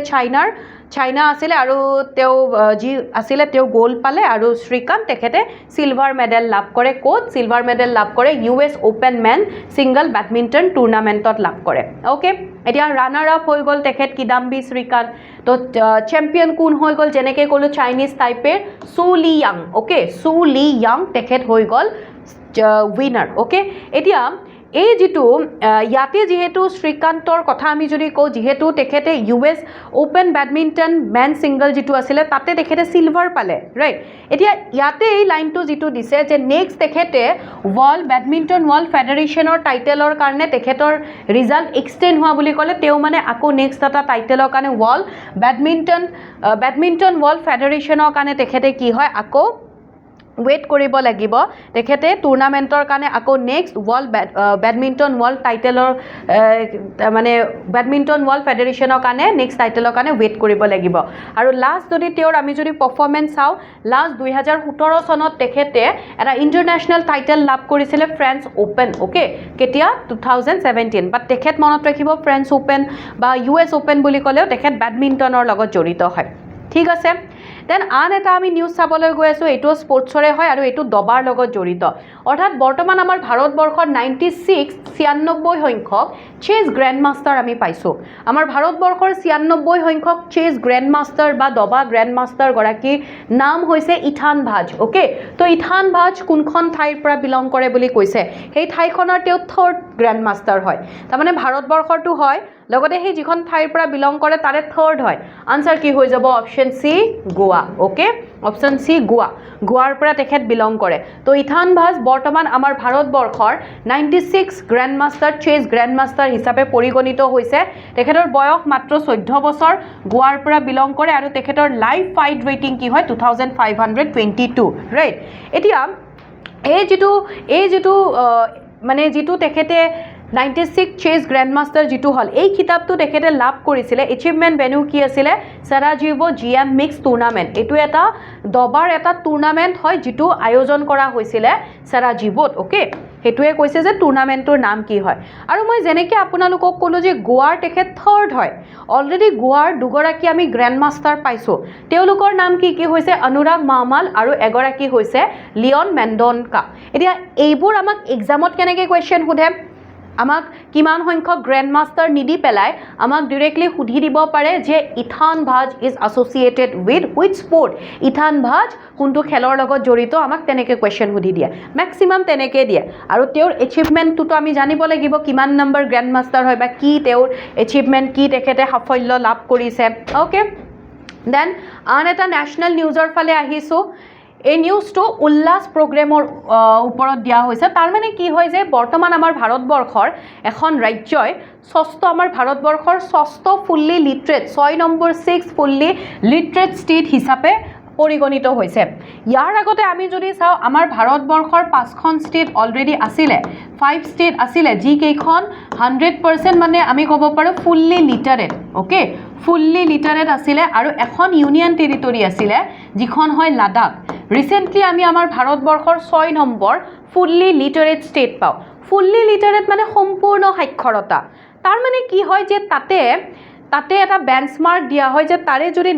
চাইনা আছিলে আৰু তেওঁ যি আছিলে তেওঁ গোল্ড পালে আৰু শ্ৰীকান্ত তেখেতে সিলভাৰ মেডেল লাভ কৰে ক'ত সিলভাৰ মেডেল লাভ কৰে US open men single badminton টুৰ্ণামেণ্টত লাভ কৰে ওকে এতিয়া ৰানাৰ আপ হৈ গ'ল তেখেত কিদাম্বি শ্ৰীকান্ত তো চেম্পিয়ন কোন হৈ গ'ল যেনেকৈ ক'লোঁ চাইনিজ টাইপেৰ চু লি য়াং ওকে চু লি য়াং তেখেত হৈ গ'ল উইনাৰ ওকে এতিয়া এই যেটো ইয়াতে যেহেতু শ্ৰীকান্তৰ কথা আমি যদি কওঁ যেহেতু তেখেতে US open badminton men single যেটো আছিলে তাতে তেখেতে সিলভাৰ পালে ৰাইট এতিয়া ইয়াতে এই লাইনটো যেটো দিছে যে নেক্সট তেখেতে ৱৰ্ল্ড বেডমিণ্টন ৱৰ্ল্ড ফেডাৰেশ্যনৰ টাইটেলৰ কাৰণে তেখেতৰ ৰিজাল্ট এক্সটেণ্ড হোৱা বুলি ক'লে তেওঁ মানে আকৌ নেক্সট এটা টাইটেলৰ কাৰণে ৱৰ্ল্ড বেডমিণ্টন ৱৰ্ল্ড ফেডাৰেশ্যনৰ কাৰণে তেখেতে কি হয় আকৌ ৱেট কৰিব লাগিব তেখেতে টুৰ্ণামেণ্টৰ কাৰণে আকৌ নেক্সট ৱৰ্ল্ড বেডমিণ্টন ৱৰ্ল্ড টাইটেলৰ মানে বেডমিণ্টন ৱৰ্ল্ড ফেডাৰেশ্যনৰ কাৰণে নেক্সট টাইটেলৰ কাৰণে ৱেট কৰিব লাগিব আৰু লাষ্ট যদি তেওঁৰ আমি যদি পাৰফৰ্মেঞ্চ চাওঁ লাষ্ট 2017 চনত তেখেতে এটা ইণ্টাৰনেশ্যনেল টাইটেল লাভ কৰিছিলে ফ্ৰেঞ্চ ওপেন ওকে কেতিয়া 2017 বাট তেখেত মনত ৰাখিব ফ্ৰেঞ্চ ওপেন বা US ওপেন বুলি ক'লেও তেখেত বেডমিণ্টনৰ লগত জড়িত হয় ঠিক আছে দেন আন এটা আমি নিউজ চাবলৈ গৈ আছোঁ এইটো স্পৰ্টছৰে হয় আৰু এইটো দবাৰ লগত জড়িত অৰ্থাৎ বৰ্তমান আমাৰ ভাৰতবৰ্ষত 96 সংখ্যক চেছ গ্ৰেণ্ড মাষ্টাৰ আমি পাইছোঁ আমাৰ ভাৰতবৰ্ষৰ 96 সংখ্যক চেছ গ্ৰেণ্ড মাষ্টাৰ বা দবা গ্ৰেণ্ড মাষ্টাৰ গৰাকীৰ নাম হৈছে ইথান ভাজ ওকে তো ইথান ভাজ কোনখন ঠাইৰ পৰা বিলং কৰে বুলি কৈছে সেই ঠাইখনৰ তেওঁ থাৰ্ড গ্ৰেণ্ড মাষ্টাৰ হয় তাৰমানে ভাৰতবৰ্ষৰটো হয় লগতে সেই যিখন ঠাইৰ পৰা বিলং কৰে তাৰে থাৰ্ড হয় আনসাৰ কি হৈ যাব অপশ্যন সি গোৱা ওকে অপশ্যন সি গোৱাৰ পৰা তেখেত বিলং কৰে তো ইথান ভাজ বৰ্তমান আমাৰ ভাৰতবৰ্ষৰ 96 গ্ৰেণ্ড মাষ্টাৰ চেছ গ্ৰেণ্ড মাষ্টাৰ হিচাপে পৰিগণিত হৈছে তেখেতৰ বয়স মাত্ৰ 14 বছৰ গোৱাৰ পৰা বিলং কৰে আৰু তেখেতৰ লাইভ ফাইট ৰেটিং কি হয় 2522 ৰাইট এতিয়া এই যেটো মানে যেটো তেখেতে 96 চেছ গ্ৰেণ্ড মাষ্টাৰ যেটো হল এই কিতাপটো তেখেতে লাভ কৰিছিলে এচিভমেণ্ট ভেনু কি আছিলে সাৰাজিভো GM মিক্স টুৰ্ণামেণ্ট এইটো এটা দবাৰ এটা টুৰ্ণামেণ্ট হয় যেটো আয়োজন কৰা হৈছিলে সাৰাজিভোত ওকে হেতুৱে কৈছে যে টুৰ্ণামেণ্টৰ নাম কি হয় আৰু মই যেনেকৈ আপোনালোকক ক'লো যে গোৱাৰ তেখেত থাৰ্ড হয় অলৰেডি গোৱাৰ দুগৰাকী আমি গ্ৰেণ্ড মাষ্টাৰ পাইছোঁ তেওঁলোকৰ নাম কি হৈছে অনুৰাগ মাহমাল আৰু এগৰাকী হৈছে লিঅন মেণ্ডনকা এতিয়া এইবোৰ আমাক এক্সামত কেনেকৈ কুৱেশ্যন সোধে আমাক কিমান সংখ্যক গ্ৰেণ্ড মাষ্টাৰ নিদি পেলাই আমাক ডাইৰেক্টলি সুধি দিব পাৰে যে Ethan Vaz is associated with which sport Ethan Vaz কোনটো খেলৰ লগত জড়িত আমাক তেনেকৈ কুৱেশ্যন সুধি দিয়ে মেক্সিমাম তেনেকৈ দিয়ে আৰু তেওঁৰ এচিভমেণ্টটোতো আমি জানিব লাগিব কিমান নম্বৰ গ্ৰেণ্ড মাষ্টাৰ হয় বা কি তেওঁৰ এচিভমেণ্ট কি তেখেতে সাফল্য লাভ কৰিছে ওকে দেন আন এটা নেশ্যনেল নিউজৰ ফালে আহিছোঁ এই নিউজটো উল্লাস প্ৰগ্ৰেমৰ ওপৰত দিয়া হৈছে তাৰ মানে কি হয় যে বৰ্তমান আমাৰ ভাৰতবৰ্ষৰ এখন ৰাজ্যই আমাৰ ভাৰতবৰ্ষৰ ষষ্ঠ fully literate 6 number 6 fully literate state হিচাপে পৰিগণিত হৈছে ইয়াৰ আগতে আমি যদি চাওঁ আমাৰ ভাৰতবৰ্ষৰ 5খন ষ্টেট অলৰেডি আছিলে 5 ষ্টেট আছিলে যি কেইখন 100% মানে আমি ক'ব পাৰোঁ fully literate okay fully literate আছিলে আৰু এখন ইউনিয়ন টেৰিটৰি আছিলে যিখন হয় লাডাখ ৰিসেন্টলি আমি আমাৰ ভাৰতবৰ্ষৰ 6 নম্বৰ ফুল্লি লিটাৰেট ষ্টেট পাওঁ ফুল্লি লিটাৰেট মানে সম্পূৰ্ণ সাক্ষৰতা তাৰ মানে কি হয় যে তাতে এটা বেঞ্চমাৰ্ক দিয়া হয় যে তাৰে যদি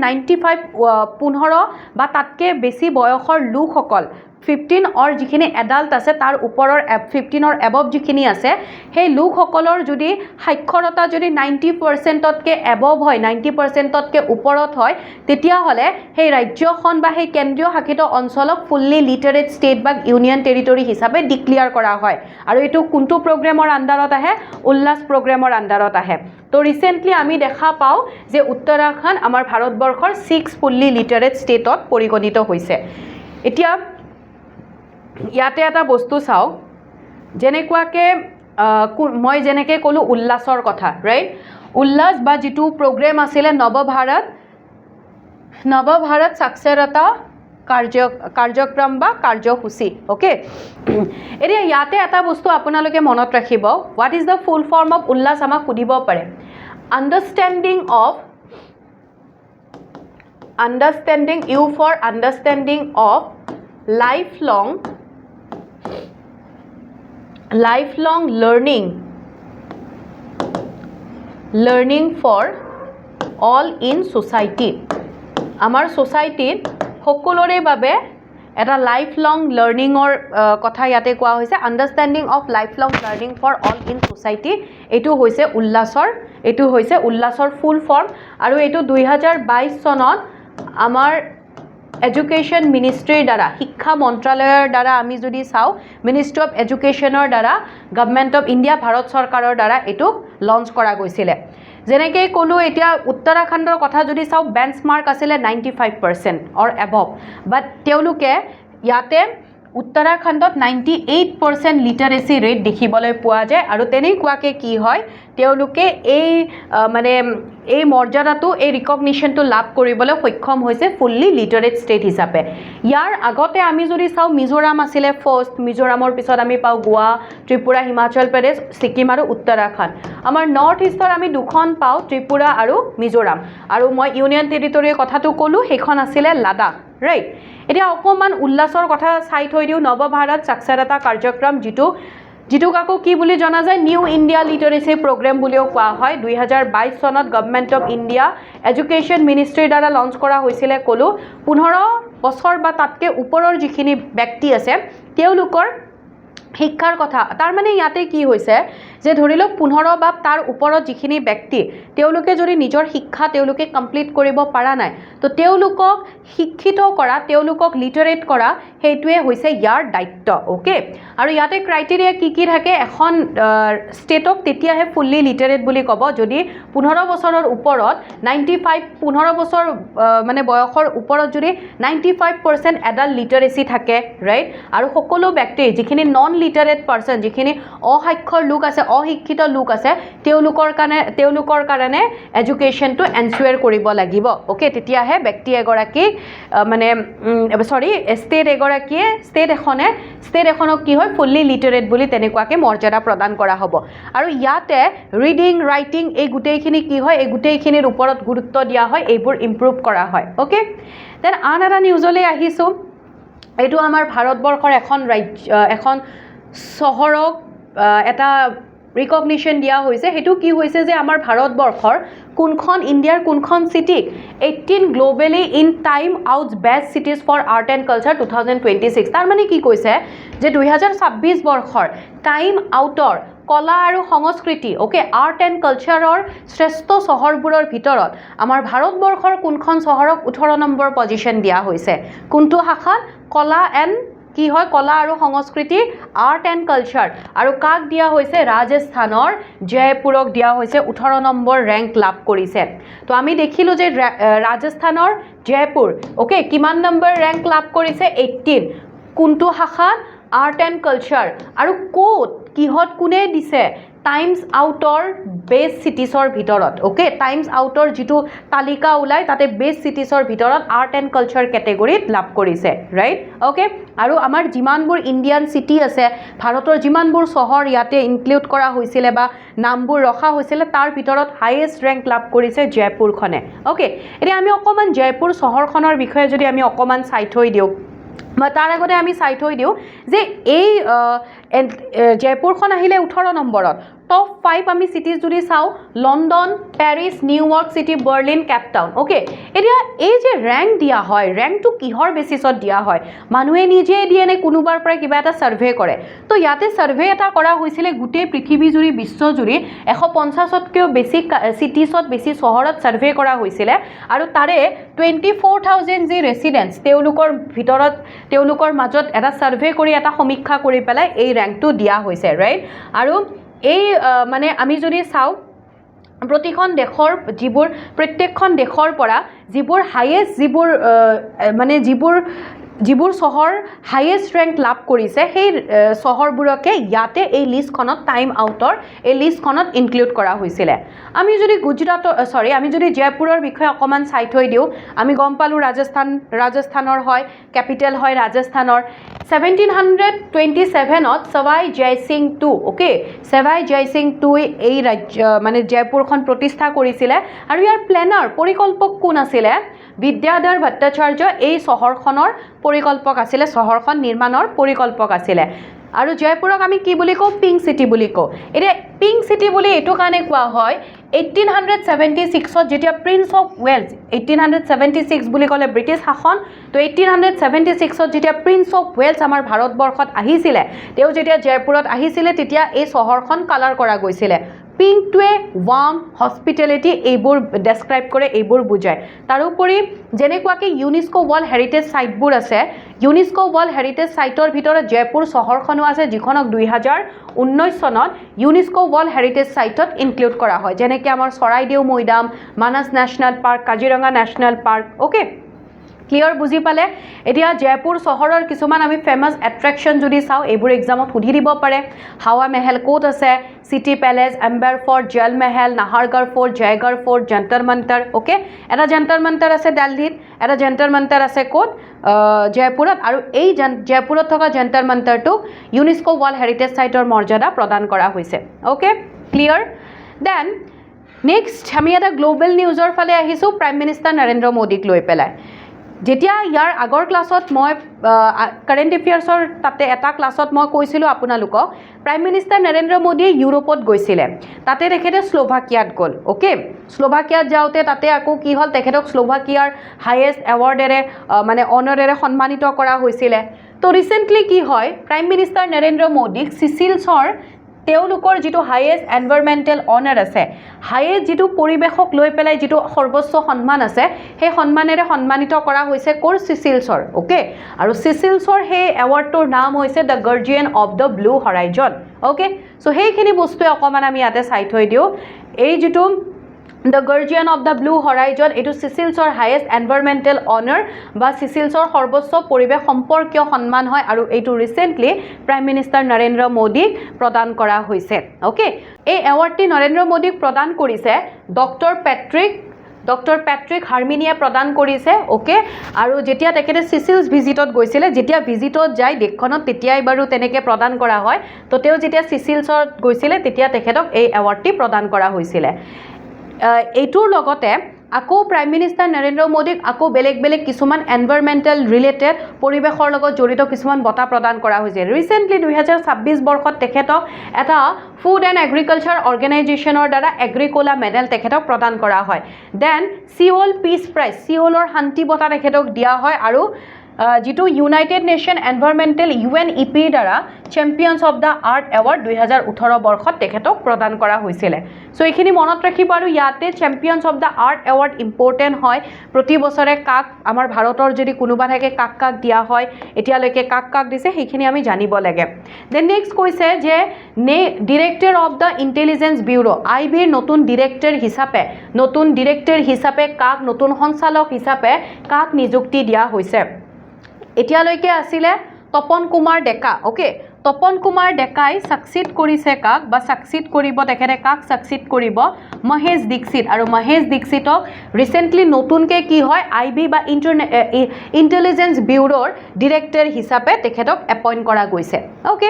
15 বা তাতকৈ বেছি বয়সৰ লোকসকল 15 অৰ যিখিনি এডাল্ট আছে তাৰ ওপৰৰ 15 এবভ যিখিনি আছে সেই লোকসকলৰ যদি সাক্ষৰতা যদি 90%তকৈ এবভ হয় 90%তকৈ ওপৰত হয় তেতিয়াহ'লে সেই ৰাজ্যখন বা সেই কেন্দ্ৰীয় শাসিত অঞ্চলক ফুল্লি লিটাৰেট ষ্টেট বা ইউনিয়ন টেৰিটৰি হিচাপে ডিক্লেয়াৰ কৰা হয় আৰু এইটো কোনটো প্ৰগ্ৰেমৰ আণ্ডাৰত আহে উল্লাস প্ৰগ্ৰেমৰ আণ্ডাৰত আহে তো ৰিসেন্টলি আমি দেখা পাওঁ যে উত্তৰাখণ্ড আমাৰ ভাৰতবৰ্ষৰ 6 ফুল্লি লিটাৰেট ষ্টেটত পৰিগণিত হৈছে এতিয়া ইয়াতে এটা বস্তু চাওঁ যেনেকুৱাকৈ মই যেনেকৈ ক'লোঁ উল্লাসৰ কথা ৰাইট উল্লাস বা যেটো প্ৰগ্ৰেম আছিলে নৱভাৰত সাক্ষৰতা কাৰ্যক্ৰম বা কাৰ্যসূচী ওকে এতিয়া ইয়াতে এটা বস্তু আপোনালোকে মনত ৰাখিব what is the full form of উল্লাস আমাক সুধিব পাৰে understanding of understanding, U for understanding of lifelong learning for all in society. আমাৰ সোসাইটিত সকলোৰে বাবে এটা লাইফলং লাৰ্নিঙৰ কথা ইয়াতে কোৱা হৈছে understanding of lifelong learning for all in society এইটো হৈছে উল্লাসৰ ফুল ফৰ্ম আৰু এইটো 2022 চনত আমাৰ এডুকেশ্যন মিনিষ্ট্ৰীৰ দ্বাৰা শিক্ষা মন্ত্ৰালয়ৰ দ্বাৰা আমি যদি চাওঁ মিনিষ্ট্ৰী অফ এডুকেশ্যনৰ দ্বাৰা গভৰ্ণমেণ্ট অফ ইণ্ডিয়া ভাৰত চৰকাৰৰ দ্বাৰা এইটো লঞ্চ কৰা গৈছিলে যেনেকৈ ক'লো এতিয়া উত্তৰাখণ্ডৰ কথা যদি চাওঁ বেঞ্চমাৰ্ক আছিলে 95% অৰ এবভ বাট তেওঁলোকে ইয়াতে উত্তৰাখণ্ডত 98% লিটাৰেচি ৰেট দেখিবলৈ পোৱা যায় আৰু তেনেকুৱাকৈ কি হয় তেওঁলোকে এই মৰ্যাদাটো এই ৰিকগনিশ্যনটো লাভ কৰিবলৈ সক্ষম হৈছে ফুল্লি লিটাৰেট ষ্টেট হিচাপে ইয়াৰ আগতে আমি যদি চাওঁ মিজোৰাম আছিলে ফাৰ্ষ্ট মিজোৰামৰ পিছত আমি পাওঁ গোৱা ত্ৰিপুৰা হিমাচল প্ৰদেশ ছিকিম আৰু উত্তৰাখণ্ড আমাৰ নৰ্থ ইষ্টৰ আমি দুখন পাওঁ ত্ৰিপুৰা আৰু মিজোৰাম আৰু মই ইউনিয়ন টেৰিটৰীৰ কথাটো ক'লোঁ সেইখন আছিলে লাডাখ ৰাইট এতিয়া অকণমান উল্লাসৰ কথা চাই থৈ দিওঁ নৱভাৰত সাক্ষৰতা কাৰ্যক্ৰম যিটোক আকৌ কি বুলি জনা যায় নিউ ইণ্ডিয়া লিটাৰেচি প্ৰগ্ৰেম বুলিও কোৱা হয় 2022 চনত গভৰ্ণমেণ্ট অফ ইণ্ডিয়া এডুকেশ্যন মিনিষ্ট্ৰীৰ দ্বাৰা লঞ্চ কৰা হৈছিলে ক'লোঁ 15 বছৰ বা তাতকৈ ওপৰৰ যিখিনি ব্যক্তি আছে তেওঁলোকৰ শিক্ষাৰ কথা তাৰ মানে ইয়াতে কি হৈছে যে ধৰি লওক 15 বা তাৰ ওপৰত যিখিনি ব্যক্তি তেওঁলোকে যদি নিজৰ শিক্ষা তেওঁলোকে কমপ্লিট কৰিব পৰা নাই তো তেওঁলোকক শিক্ষিত কৰা তেওঁলোকক লিটাৰেট কৰা সেইটোৱে হৈছে ইয়াৰ দায়িত্ব ওকে আৰু ইয়াতে ক্ৰাইটেৰিয়া কি থাকে এখন ষ্টেটক তেতিয়াহে ফুল্লি লিটাৰেট বুলি ক'ব যদি 15 বছৰৰ ওপৰত 15 বছৰ মানে বয়সৰ ওপৰত যদি 95% এডাল্ট লিটাৰেচি থাকে ৰাইট আৰু সকলো ব্যক্তি যিখিনি নন লিটাৰেট পাৰ্সন যিখিনি অসাক্ষৰ লোক আছে অশিক্ষিত লোক আছে তেওঁলোকৰ কাৰণে এডুকেশ্যনটো এনশ্যোৰ কৰিব লাগিব ওকে তেতিয়াহে ব্যক্তি এগৰাকী মানে ষ্টেট এখনক কি হয় ফুল্লি লিটাৰেট বুলি তেনেকুৱাকৈ মৰ্যাদা প্ৰদান কৰা হ'ব আৰু ইয়াতে ৰিডিং ৰাইটিং এই গোটেইখিনি কি হয় এই গোটেইখিনিৰ ওপৰত গুৰুত্ব দিয়া হয় এইবোৰ ইমপ্ৰুভ কৰা হয় ওকে দেন আন এটা নিউজলৈ আহিছোঁ এইটো আমাৰ ভাৰতবৰ্ষৰ এখন চহৰক এটা ৰিকগনিশ্যন দিয়া হৈছে সেইটো কি হৈছে যে আমাৰ ভাৰতবৰ্ষৰ কোনখন ইণ্ডিয়াৰ কোনখন চিটিক 18 globally in Time Out's best cities for art and culture 2026 তাৰ মানে কি কৈছে যে 2026 বৰ্ষৰ টাইম আউটৰ কলা আৰু সংস্কৃতি ওকে আৰ্ট এণ্ড কালচাৰৰ শ্ৰেষ্ঠ চহৰবোৰৰ ভিতৰত আমাৰ ভাৰতবৰ্ষৰ কোনখন চহৰক 18 নম্বৰ পজিশ্যন দিয়া হৈছে কোনটো শাখাত কলা এণ্ড কি হয় কলা আৰু সংস্কৃতি আৰ্ট এণ্ড কালচাৰ আৰু কাক দিয়া হৈছে ৰাজস্থানৰ জয়পুৰক দিয়া হৈছে 18 নম্বৰ ৰেংক লাভ কৰিছে তো আমি দেখিলোঁ যে ৰাজস্থানৰ জয়পুৰ ওকে কিমান নম্বৰ ৰেংক লাভ কৰিছে 18 কোনটো শাখাত আৰ্ট এণ্ড কালচাৰ আৰু ক'ত কিহত কোনে দিছে টাইমছ আউটৰ বেষ্ট চিটিজৰ ভিতৰত ওকে টাইমছ আউটৰ যিটো তালিকা ওলাই তাতে বেষ্ট চিটিজৰ ভিতৰত আৰ্ট এণ্ড কালচাৰ কেটেগৰীত লাভ কৰিছে ৰাইট ওকে আৰু আমাৰ যিমানবোৰ ইণ্ডিয়ান চিটি আছে ভাৰতৰ যিমানবোৰ চহৰ ইয়াতে ইনক্লুড কৰা হৈছিলে বা নামবোৰ ৰখা হৈছিলে তাৰ ভিতৰত হাইয়েষ্ট ৰেংক লাভ কৰিছে জয়পুৰখনে ওকে এতিয়া আমি অকণমান জয়পুৰ চহৰখনৰ বিষয়ে যদি আমি অকণমান চাই থৈ দিওঁ তাৰ আগতে আমি চাই থৈ দিওঁ যে এই জয়পুৰখন আহিলে 18 নম্বৰত টপ 5 আমি চিটিজ যদি চাওঁ London Paris New York city Berlin Cape Town okay এতিয়া এই যে ৰেংক দিয়া হয় ৰেংকটো কিহৰ বেচিছত দিয়া হয় মানুহে নিজে দিয়ে নে কোনোবাৰ পৰা কিবা এটা সাৰ্ভে কৰে তো ইয়াতে সাৰ্ভে এটা কৰা হৈছিলে গোটেই পৃথিৱীজুৰি বিশ্বজুৰি 150তকৈও বেছি চিটিজত বেছি চহৰত সাৰ্ভে কৰা হৈছিলে আৰু তাৰে 24,000 যি ৰেচিডেন্টছ তেওঁলোকৰ মাজত এটা সাৰ্ভে কৰি এটা সমীক্ষা কৰি পেলাই এই ৰেংকটো দিয়া হৈছে ৰাইট আৰু এই মানে আমি যদি চাওঁ প্ৰত্যেকখন দেশৰ পৰা যিবোৰ হাইয়েষ্ট যিবোৰ যিবোৰ চহৰ হাইয়েষ্ট ৰেংক লাভ কৰিছে সেই চহৰবোৰকে ইয়াতে এই লিষ্টখনত টাইম আউটৰ এই লিষ্টখনত ইনক্লুড কৰা হৈছিলে আমি যদি আমি যদি জয়পুৰৰ বিষয়ে অকমান চাই থৈ দিওঁ আমি গম পালো ৰাজস্থানৰ হয় ক্যাপিটেল হয় ৰাজস্থানৰ 1727ত Sawai Jai Singh II okay Sawai Jai Singh II এই ৰাজ্য মানে জয়পুৰখন প্ৰতিষ্ঠা কৰিছিলে আৰু ইয়াৰ প্লেনাৰ পৰিকল্পক কোন আছিলে বিদ্যাধৰ ভট্টাচাৰ্য এই চহৰখনৰ পৰিকল্পক আছিলে চহৰখন নিৰ্মাণৰ পৰিকল্পক আছিলে আৰু জয়পুৰক আমি কি বুলি কওঁ পিংক সিটি বুলি কওঁ এতিয়া পিংক সিটি বুলি এটো কাৰণে কোৱা হয় 1876ত যেতিয়া প্ৰিন্স অফ ৱেলছ 1876 বুলি ক'লে ব্ৰিটিছ শাসন তো 1876ত যেতিয়া প্ৰিন্স অফ ৱেলছ আমাৰ ভাৰতবৰ্ষত আহিছিলে তেওঁ যেতিয়া জয়পুৰত আহিছিলে তেতিয়া এই চহৰখন কালাৰ কৰা গৈছিলে পিংকটোৱে ৱাৰ্ম হস্পিটেলিটি এইবোৰ ডেছক্ৰাইব কৰে এইবোৰ বুজায় তাৰোপৰি যেনেকুৱাকে ইউনেস্কো ৱৰ্ল্ড হেৰিটেজ সাইটবোৰ আছে ইউনেস্কো ৱৰ্ল্ড হেৰিটেজ সাইটৰ ভিতৰত জয়পুৰ চহৰখনো আছে যিখনক 2019 চনত ইউনেস্কো ৱৰ্ল্ড হেৰিটেজ সাইটত ইনক্লুড কৰা হয় যেনেকৈ আমাৰ Charaideo Moidam Manas national park Kaziranga national park okay clear বুজি পালে এতিয়া জয়পুৰ চহৰৰ কিছুমান আমি ফেমাস এট্ৰাকশন যদি চাও এইবোৰ এক্সামত সুধি দিব পাৰে হাৱা মহল কোট আছে সিটি প্যালেস এম্বাৰ ফৰ্ট জল মহল নাহাৰগড় fort Jaigarh fort Jantar Mantar okay এটা জন্তৰ মন্তৰ আছে দিল্লীত এটা জন্তৰ মন্তৰ আছে কোট জয়পুৰত আৰু এই জয়পুৰত থকা জন্তৰ মন্তৰটো ইউনেস্কো ৱৰ্ল্ড হেৰিটেজ সাইটৰ মৰ্যাদা প্ৰদান কৰা হৈছে ওকে ক্লিয়াৰ দেন নেক্সট আমি এটা গ্লোবেল নিউজৰ ফালে আহিছো প্ৰাইম মিনিষ্টাৰ নৰেন্দ্ৰ মোদীক লৈ পেলাই যেতিয়া ইয়াৰ আগৰ ক্লাছত মই কাৰেণ্ট এফেয়াৰ্সৰ তাতে এটা ক্লাছত মই কৈছিলো আপোনালোকক প্ৰাইম মিনিষ্টাৰ নৰেন্দ্ৰ মোদীয়ে ইউৰোপত গৈছিলে তাতে তেখেতে স্লোভাকিয়াত গ'ল ওকে স্লোভাকিয়াত যাওঁতে তাতে আকৌ কি হ'ল তেখেতক স্লোভাকিয়াৰ হাইয়েষ্ট এৱাৰ্ডেৰে মানে অনাৰেৰে সন্মানিত কৰা হৈছিলে তো ৰিসেন্টলি কি হয় প্ৰাইম মিনিষ্টাৰ নৰেন্দ্ৰ মোদীক সিচিলছৰ তেওঁলোকৰ যেটো হাইয়েষ্ট এনভায়ৰনমেন্টাল অনাৰ আছে হাইয়েষ্ট যেটো পৰিবেশক লৈ পেলাই যেটো সৰ্বোচ্চ সন্মান আছে সেই সন্মানেৰে সন্মানিত কৰা হৈছে কোৰ সিচিলছৰ ওকে আৰু সিচিলছৰ সেই এৱাৰ্ডটোৰ নাম হৈছে the Guardian of the blue horizon okay so সেইখিনি বস্তুৱে অকমান আমি ইয়াতে চাই থৈ দিও এই যেটো The Guardian of the Blue Horizon এটো সিচিলছৰ হাইয়েষ্ট এনভায়ৰনমেন্টাল অনাৰ বা সিচিলছৰ সৰ্বোচ্চ পৰিবেশ সম্পৰ্কীয় সন্মান হয় আৰু এইটো ৰিসেন্টলি প্ৰাইম মিনিষ্টাৰ নৰেন্দ্ৰ মোদীক প্ৰদান কৰা হৈছে ওকে এই এৱাৰ্ডটি নৰেন্দ্ৰ মোদীক প্ৰদান কৰিছে ডক্টৰ পেট্ৰিক হাৰ্মিনিয়ে প্ৰদান কৰিছে ওকে আৰু যেতিয়া তেখেতে সিচিলছ ভিজিটত গৈছিলে যেতিয়া ভিজিটত যায় দেশখনত তেতিয়াই বাৰু তেনেকে প্ৰদান কৰা হয় তো তেওঁ যেতিয়া সিচিলছত গৈছিলে তেতিয়া তেখেতক এই এৱাৰ্ডটি প্ৰদান কৰা হৈছিলে এইটোৰ লগতে আকৌ প্ৰাইম মিনিষ্টাৰ নৰেন্দ্ৰ মোদীক আকৌ বেলেগ কিছুমান এনভায়ৰনমেন্টাল ৰিলেটেড পৰিবেশৰ লগত জড়িত কিছুমান বঁটা প্ৰদান কৰা হৈছে ৰিসেন্টলি 2026 বৰ্ষত তেখেতক এটা ফুড এণ্ড এগ্ৰিকালচাৰ অৰ্গেনাইজেশ্যনৰ দ্বাৰা এগ্ৰিকোলা মেডেল তেখেতক প্ৰদান কৰা হয় দেন সিওল পিস প্ৰাইজ সিওলৰ শান্তি বঁটা তেখেতক দিয়া হয় আৰু যেটো ইউনাইটেড নেশ্যন এনভায়ৰনমেন্টাল UNEP দ্বাৰা champions of the art award 2018 বৰ্ষত তেখেতক প্ৰদান কৰা হৈছিল সো এইখিনি মনত ৰাখিব আৰু ইয়াতে champions of the art award important হয় প্ৰতি বছৰে কাক আমাৰ ভাৰতৰ যদি কোনোবা থাকে কাক দিয়া হয় এতিয়ালৈকে কাক দিছে সেইখিনি আমি জানিব লাগে দেন নেক্সট কৈছে যে director of the intelligence bureau আইবিৰ নতুন ডিৰেক্টৰ হিচাপে কাক নতুন সঞ্চালক হিচাপে কাক নিযুক্তি দিয়া হৈছে এতিয়ালৈকে আছিলে তপন কুমাৰ ডেকা ওকে তপন কুমাৰ ডেকাই সাকসিড কৰিছে কাক বা সাকসিড কৰিব তেখেতে কাক সাকসিড কৰিব মহেশ দীক্ষিত আৰু মহেশ দীক্ষিতক ৰিসেন্টলি নতুনকে কি হয় আইবি বা ইন্টেলিজেন্স ব্যুৰোৰ ডিৰেক্টৰ হিচাপে তেখেতক এপইন্ট কৰা গৈছে ওকে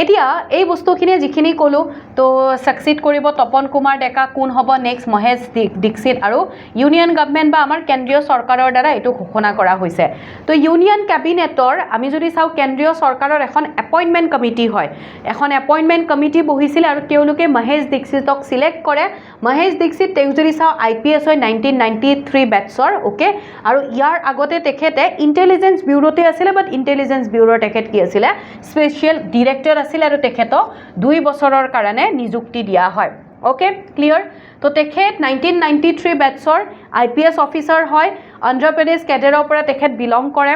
এতিয়া এই বস্তুখিনি যিখিনি কলো তো সাকসিড কৰিব তপন কুমাৰ ডেকা কোন হ'ব নেক্সট মহেশ দীক্ষিত আৰু ইউনিয়ন গভৰ্ণমেণ্ট বা আমাৰ কেন্দ্ৰীয় চৰকাৰৰ দ্বাৰা এটো ঘোষণা কৰা হৈছে তো ইউনিয়ন ক্যাবিনেটৰ আমি যদি চাও কেন্দ্ৰীয় চৰকাৰৰ এখন এপইন্টমেন্ট কমিটি হয় এখন এপইন্টমেন্ট কমিটি বহিছিল আৰু তেওঁলোকে মহেশ দীক্ষিতক সিলেক্ট কৰে মহেশ দীক্ষিত তেওঁ যদি চাও IPS হয় 1993 বেটছৰ ওকে আৰু ইয়াৰ আগতে তেখেতে ইন্টেলিজেন্স ব্যুৰোতে আছিল বাট ইন্টেলিজেন্স ব্যুৰোৰ তেখেত কি আছিল স্পেশাল ডিৰেক্টৰ আছিল আৰু তেখেতক 2 বছৰৰ কাৰণে নিযুক্তি দিয়া হয় ওকে ক্লিয়াৰ তো তেখেত 1993 বেটছৰ IPS অফিচাৰ হয় অন্ধ্ৰ প্ৰদেশ কেডাৰৰ পৰা তেখেত বিলং কৰে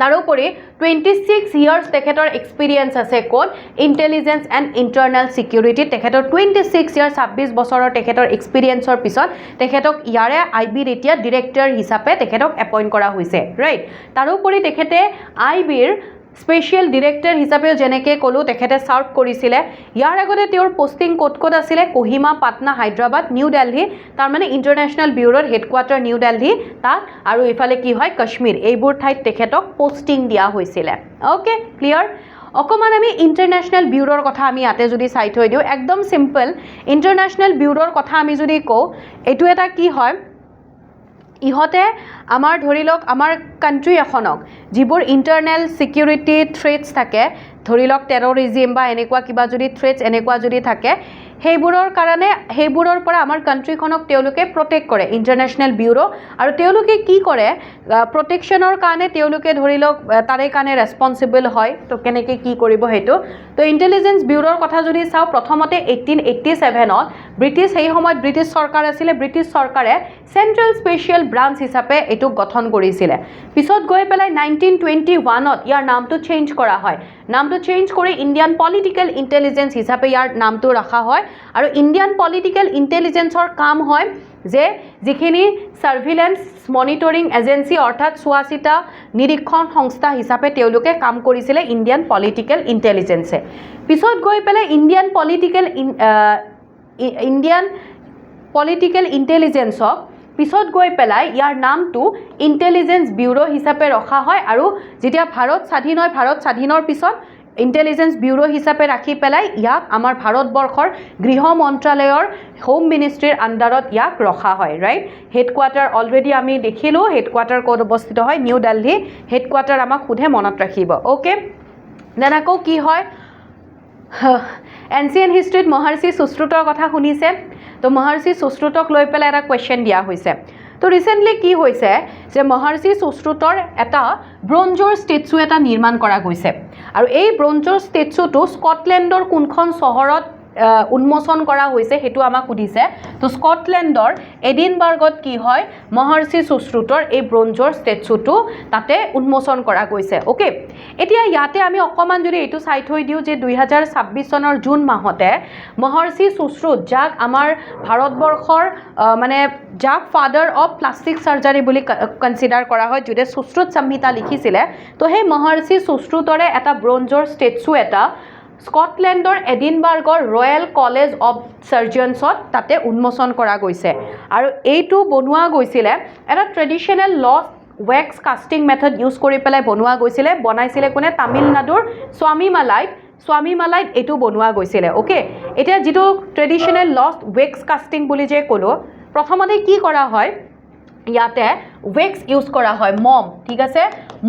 তাৰোপৰি 26 ইয়াৰ্ছ তেখেতৰ এক্সপিৰিয়েঞ্চ আছে ক'ত ইণ্টেলিজেঞ্চ এণ্ড ইণ্টাৰনেল ছিকিউৰিটি তেখেতৰ 26 ইয়াৰ 26 বছৰৰ তেখেতৰ এক্সপিৰিয়েঞ্চৰ পিছত তেখেতক ইয়াৰে IBৰ এতিয়া ডিৰেক্টৰ হিচাপে তেখেতক এপইণ্ট কৰা হৈছে ৰাইট তাৰোপৰি তেখেতে IBৰ স্পেচিয়েল ডিৰেক্টৰ হিচাপেও যেনেকৈ ক'লোঁ তেখেতে চাৰ্ভ কৰিছিলে ইয়াৰ আগতে তেওঁৰ পষ্টিং ক'ত ক'ত আছিলে কোহিমা পাটনা হায়দৰাবাদ নিউ দিল্লী তাৰমানে ইণ্টাৰনেশ্যনেল ব্যুৰোৰ হেডকোৱাৰ্টাৰ নিউ দিল্লী তাত আৰু ইফালে কি হয় কাশ্মীৰ এইবোৰ ঠাইত তেখেতক পষ্টিং দিয়া হৈছিলে অ'কে ক্লিয়াৰ অকণমান আমি ইণ্টাৰনেশ্যনেল ব্যুৰোৰ কথা আমি ইয়াতে যদি চাই থৈ দিওঁ একদম চিম্পল ইণ্টাৰনেশ্যনেল ব্যুৰোৰ কথা আমি যদি কওঁ এইটো এটা কি হয় ইহঁতে আমাৰ ধৰি লওক আমাৰ কাণ্ট্ৰি এখনক যিবোৰ ইণ্টাৰনেল ছিকিউৰিটি থ্ৰেটছ থাকে ধৰি লওক টেৰৰিজিম বা এনেকুৱা কিবা যদি থ্ৰেটছ এনেকুৱা যদি থাকে সেইবোৰৰ কাৰণে সেইবোৰৰ পৰা আমাৰ কাণ্ট্ৰিখনক তেওঁলোকে প্ৰটেক্ট কৰে ইণ্টাৰনেশ্যনেল ব্যুৰো আৰু তেওঁলোকে কি কৰে প্ৰটেকশ্যনৰ কাৰণে তেওঁলোকে ধৰি লওক তাৰে কাৰণে ৰেছপনচিবল হয় তো কেনেকৈ কি কৰিব সেইটো তো ইণ্টেলিজেঞ্চ ব্যুৰোৰ কথা যদি চাওঁ প্ৰথমতে 1887ত ব্ৰিটিছ সেই সময়ত ব্ৰিটিছ চৰকাৰ আছিলে ব্ৰিটিছ চৰকাৰে চেণ্ট্ৰেল স্পেচিয়েল ব্ৰাঞ্চ হিচাপে এইটোক গঠন কৰিছিলে পিছত গৈ পেলাই 1921ত ইয়াৰ নামটো চেঞ্জ কৰা হয় নামটো চেঞ্জ কৰি ইণ্ডিয়ান পলিটিকেল ইণ্টেলিজেঞ্চ হিচাপে ইয়াৰ নামটো ৰখা হয় আৰু ইণ্ডিয়ান পলিটিকেল ইণ্টেলিজেঞ্চৰ কাম হয় যে যিখিনি সাৰ্ভিলেন্স মনিটৰিং এজেন্সি অৰ্থাৎ চোৱা চিতা নিৰীক্ষণ সংস্থা হিচাপে তেওঁলোকে কাম কৰিছিলে ইণ্ডিয়ান পলিটিকেল ইণ্টেলিজেঞ্চে পিছত গৈ পেলাই ইণ্ডিয়ান পলিটিকেল ইণ্টেলিজেঞ্চক পিছত গৈ পেলাই ইয়াৰ নামটো ইণ্টেলিজেঞ্চ ব্যুৰো হিচাপে ৰখা হয় আৰু যেতিয়া ভাৰত স্বাধীন হয় ভাৰত স্বাধীনৰ পিছত ইণ্টেলিজেঞ্চ ব্যুৰো হিচাপে ৰাখি পেলাই ইয়াক আমাৰ ভাৰতবৰ্ষৰ গৃহ মন্ত্ৰালয়ৰ হোম মিনিষ্ট্ৰীৰ আণ্ডাৰত ইয়াক ৰখা হয় ৰাইট হেডকোৱাৰ্টাৰ অলৰেডি আমি দেখিলোঁ হেডকোৱাৰ্টাৰ ক'ত অৱস্থিত হয় নিউ দিল্লী হেডকোৱাৰ্টাৰ আমাক সোধে মনত ৰাখিব অ'কে দেন আকৌ কি হয় এনচিয়েণ্ট হিষ্ট্ৰীত মহৰ্ষি সুশ্ৰুতৰ কথা শুনিছে তো মহৰ্ষি সুশ্ৰুতক লৈ পেলাই এটা কুৱেশ্যন দিয়া হৈছে তো ৰিচেণ্টলি কি হৈছে যে মহৰ্ষি সুশ্ৰুতৰ এটা ব্ৰঞ্জৰ ষ্টেচু এটা নিৰ্মাণ কৰা গৈছে আৰু এই ব্ৰঞ্জৰ ষ্টেচুটো স্কটলেণ্ডৰ কোনখন চহৰত উন্মোচন কৰা হৈছে সেইটো আমাক সুধিছে তো স্কটলেণ্ডৰ এডিনবাৰ্গত কি হয় মহৰ্ষি সুশ্ৰুতৰ এই ব্ৰঞ্জৰ ষ্টেচুটো তাতে উন্মোচন কৰা গৈছে অ'কে এতিয়া ইয়াতে আমি অকণমান যদি এইটো চাই থৈ দিওঁ যে 2026 চনৰ জুন মাহতে মহৰ্ষি সুশ্ৰুত যাক আমাৰ ভাৰতবৰ্ষৰ মানে যাক ফাদাৰ অফ প্লাষ্টিক চাৰ্জাৰী বুলি কনচিডাৰ কৰা হয় যোনে সুশ্ৰুত সংহিতা লিখিছিলে তো সেই মহৰ্ষি সুশ্ৰুতৰে এটা ব্ৰঞ্জৰ ষ্টেচু এটা স্কটলেণ্ডৰ এডিনবাৰ্গৰ ৰয়েল কলেজ অফ চাৰ্জনছত তাতে উন্মোচন কৰা গৈছে আৰু এইটো বনোৱা গৈছিলে এটা traditional lost wax casting method use কৰি পেলাই বনোৱা গৈছিলে বনাইছিলে কোনে তামিলনাডুৰ স্বামীমালাইত এইটো বনোৱা গৈছিলে অ'কে এতিয়া যিটো ট্ৰেডিশ্যনেল লষ্ট ৱেক্স কাষ্টিং বুলি যে ক'লোঁ প্ৰথমতে কি কৰা হয় ইয়াতে ৱেক্স ইউজ কৰা হয় মম ঠিক আছে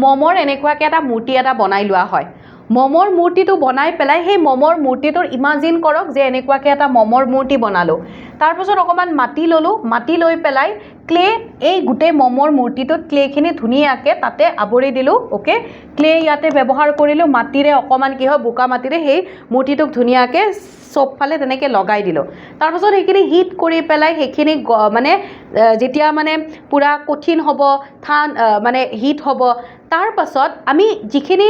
মমৰ এনেকুৱাকৈ এটা মূৰ্তি এটা বনাই লোৱা হয় মমৰ মূৰ্তিটো বনাই পেলাই সেই মমৰ মূৰ্তিটোৰ ইমাজিন কৰক যে এনেকুৱাকৈ এটা মমৰ মূৰ্তি বনালোঁ তাৰপিছত অকণমান মাটি ল'লোঁ মাটি লৈ পেলাই ক্লে এই গোটেই মমৰ মূৰ্তিটোত ক্লেখিনি ধুনীয়াকৈ তাতে আৱৰি দিলোঁ অ'কে ক্লে ইয়াতে ব্যৱহাৰ কৰিলোঁ মাটিৰে অকণমান কি হয় বোকা মাটিৰে সেই মূৰ্তিটোক ধুনীয়াকৈ চবফালে তেনেকৈ লগাই দিলোঁ তাৰপাছত সেইখিনি হিট কৰি পেলাই সেইখিনি মানে যেতিয়া মানে পূৰা কঠিন হ'ব মানে হিট হ'ব তাৰ পাছত আমি যিখিনি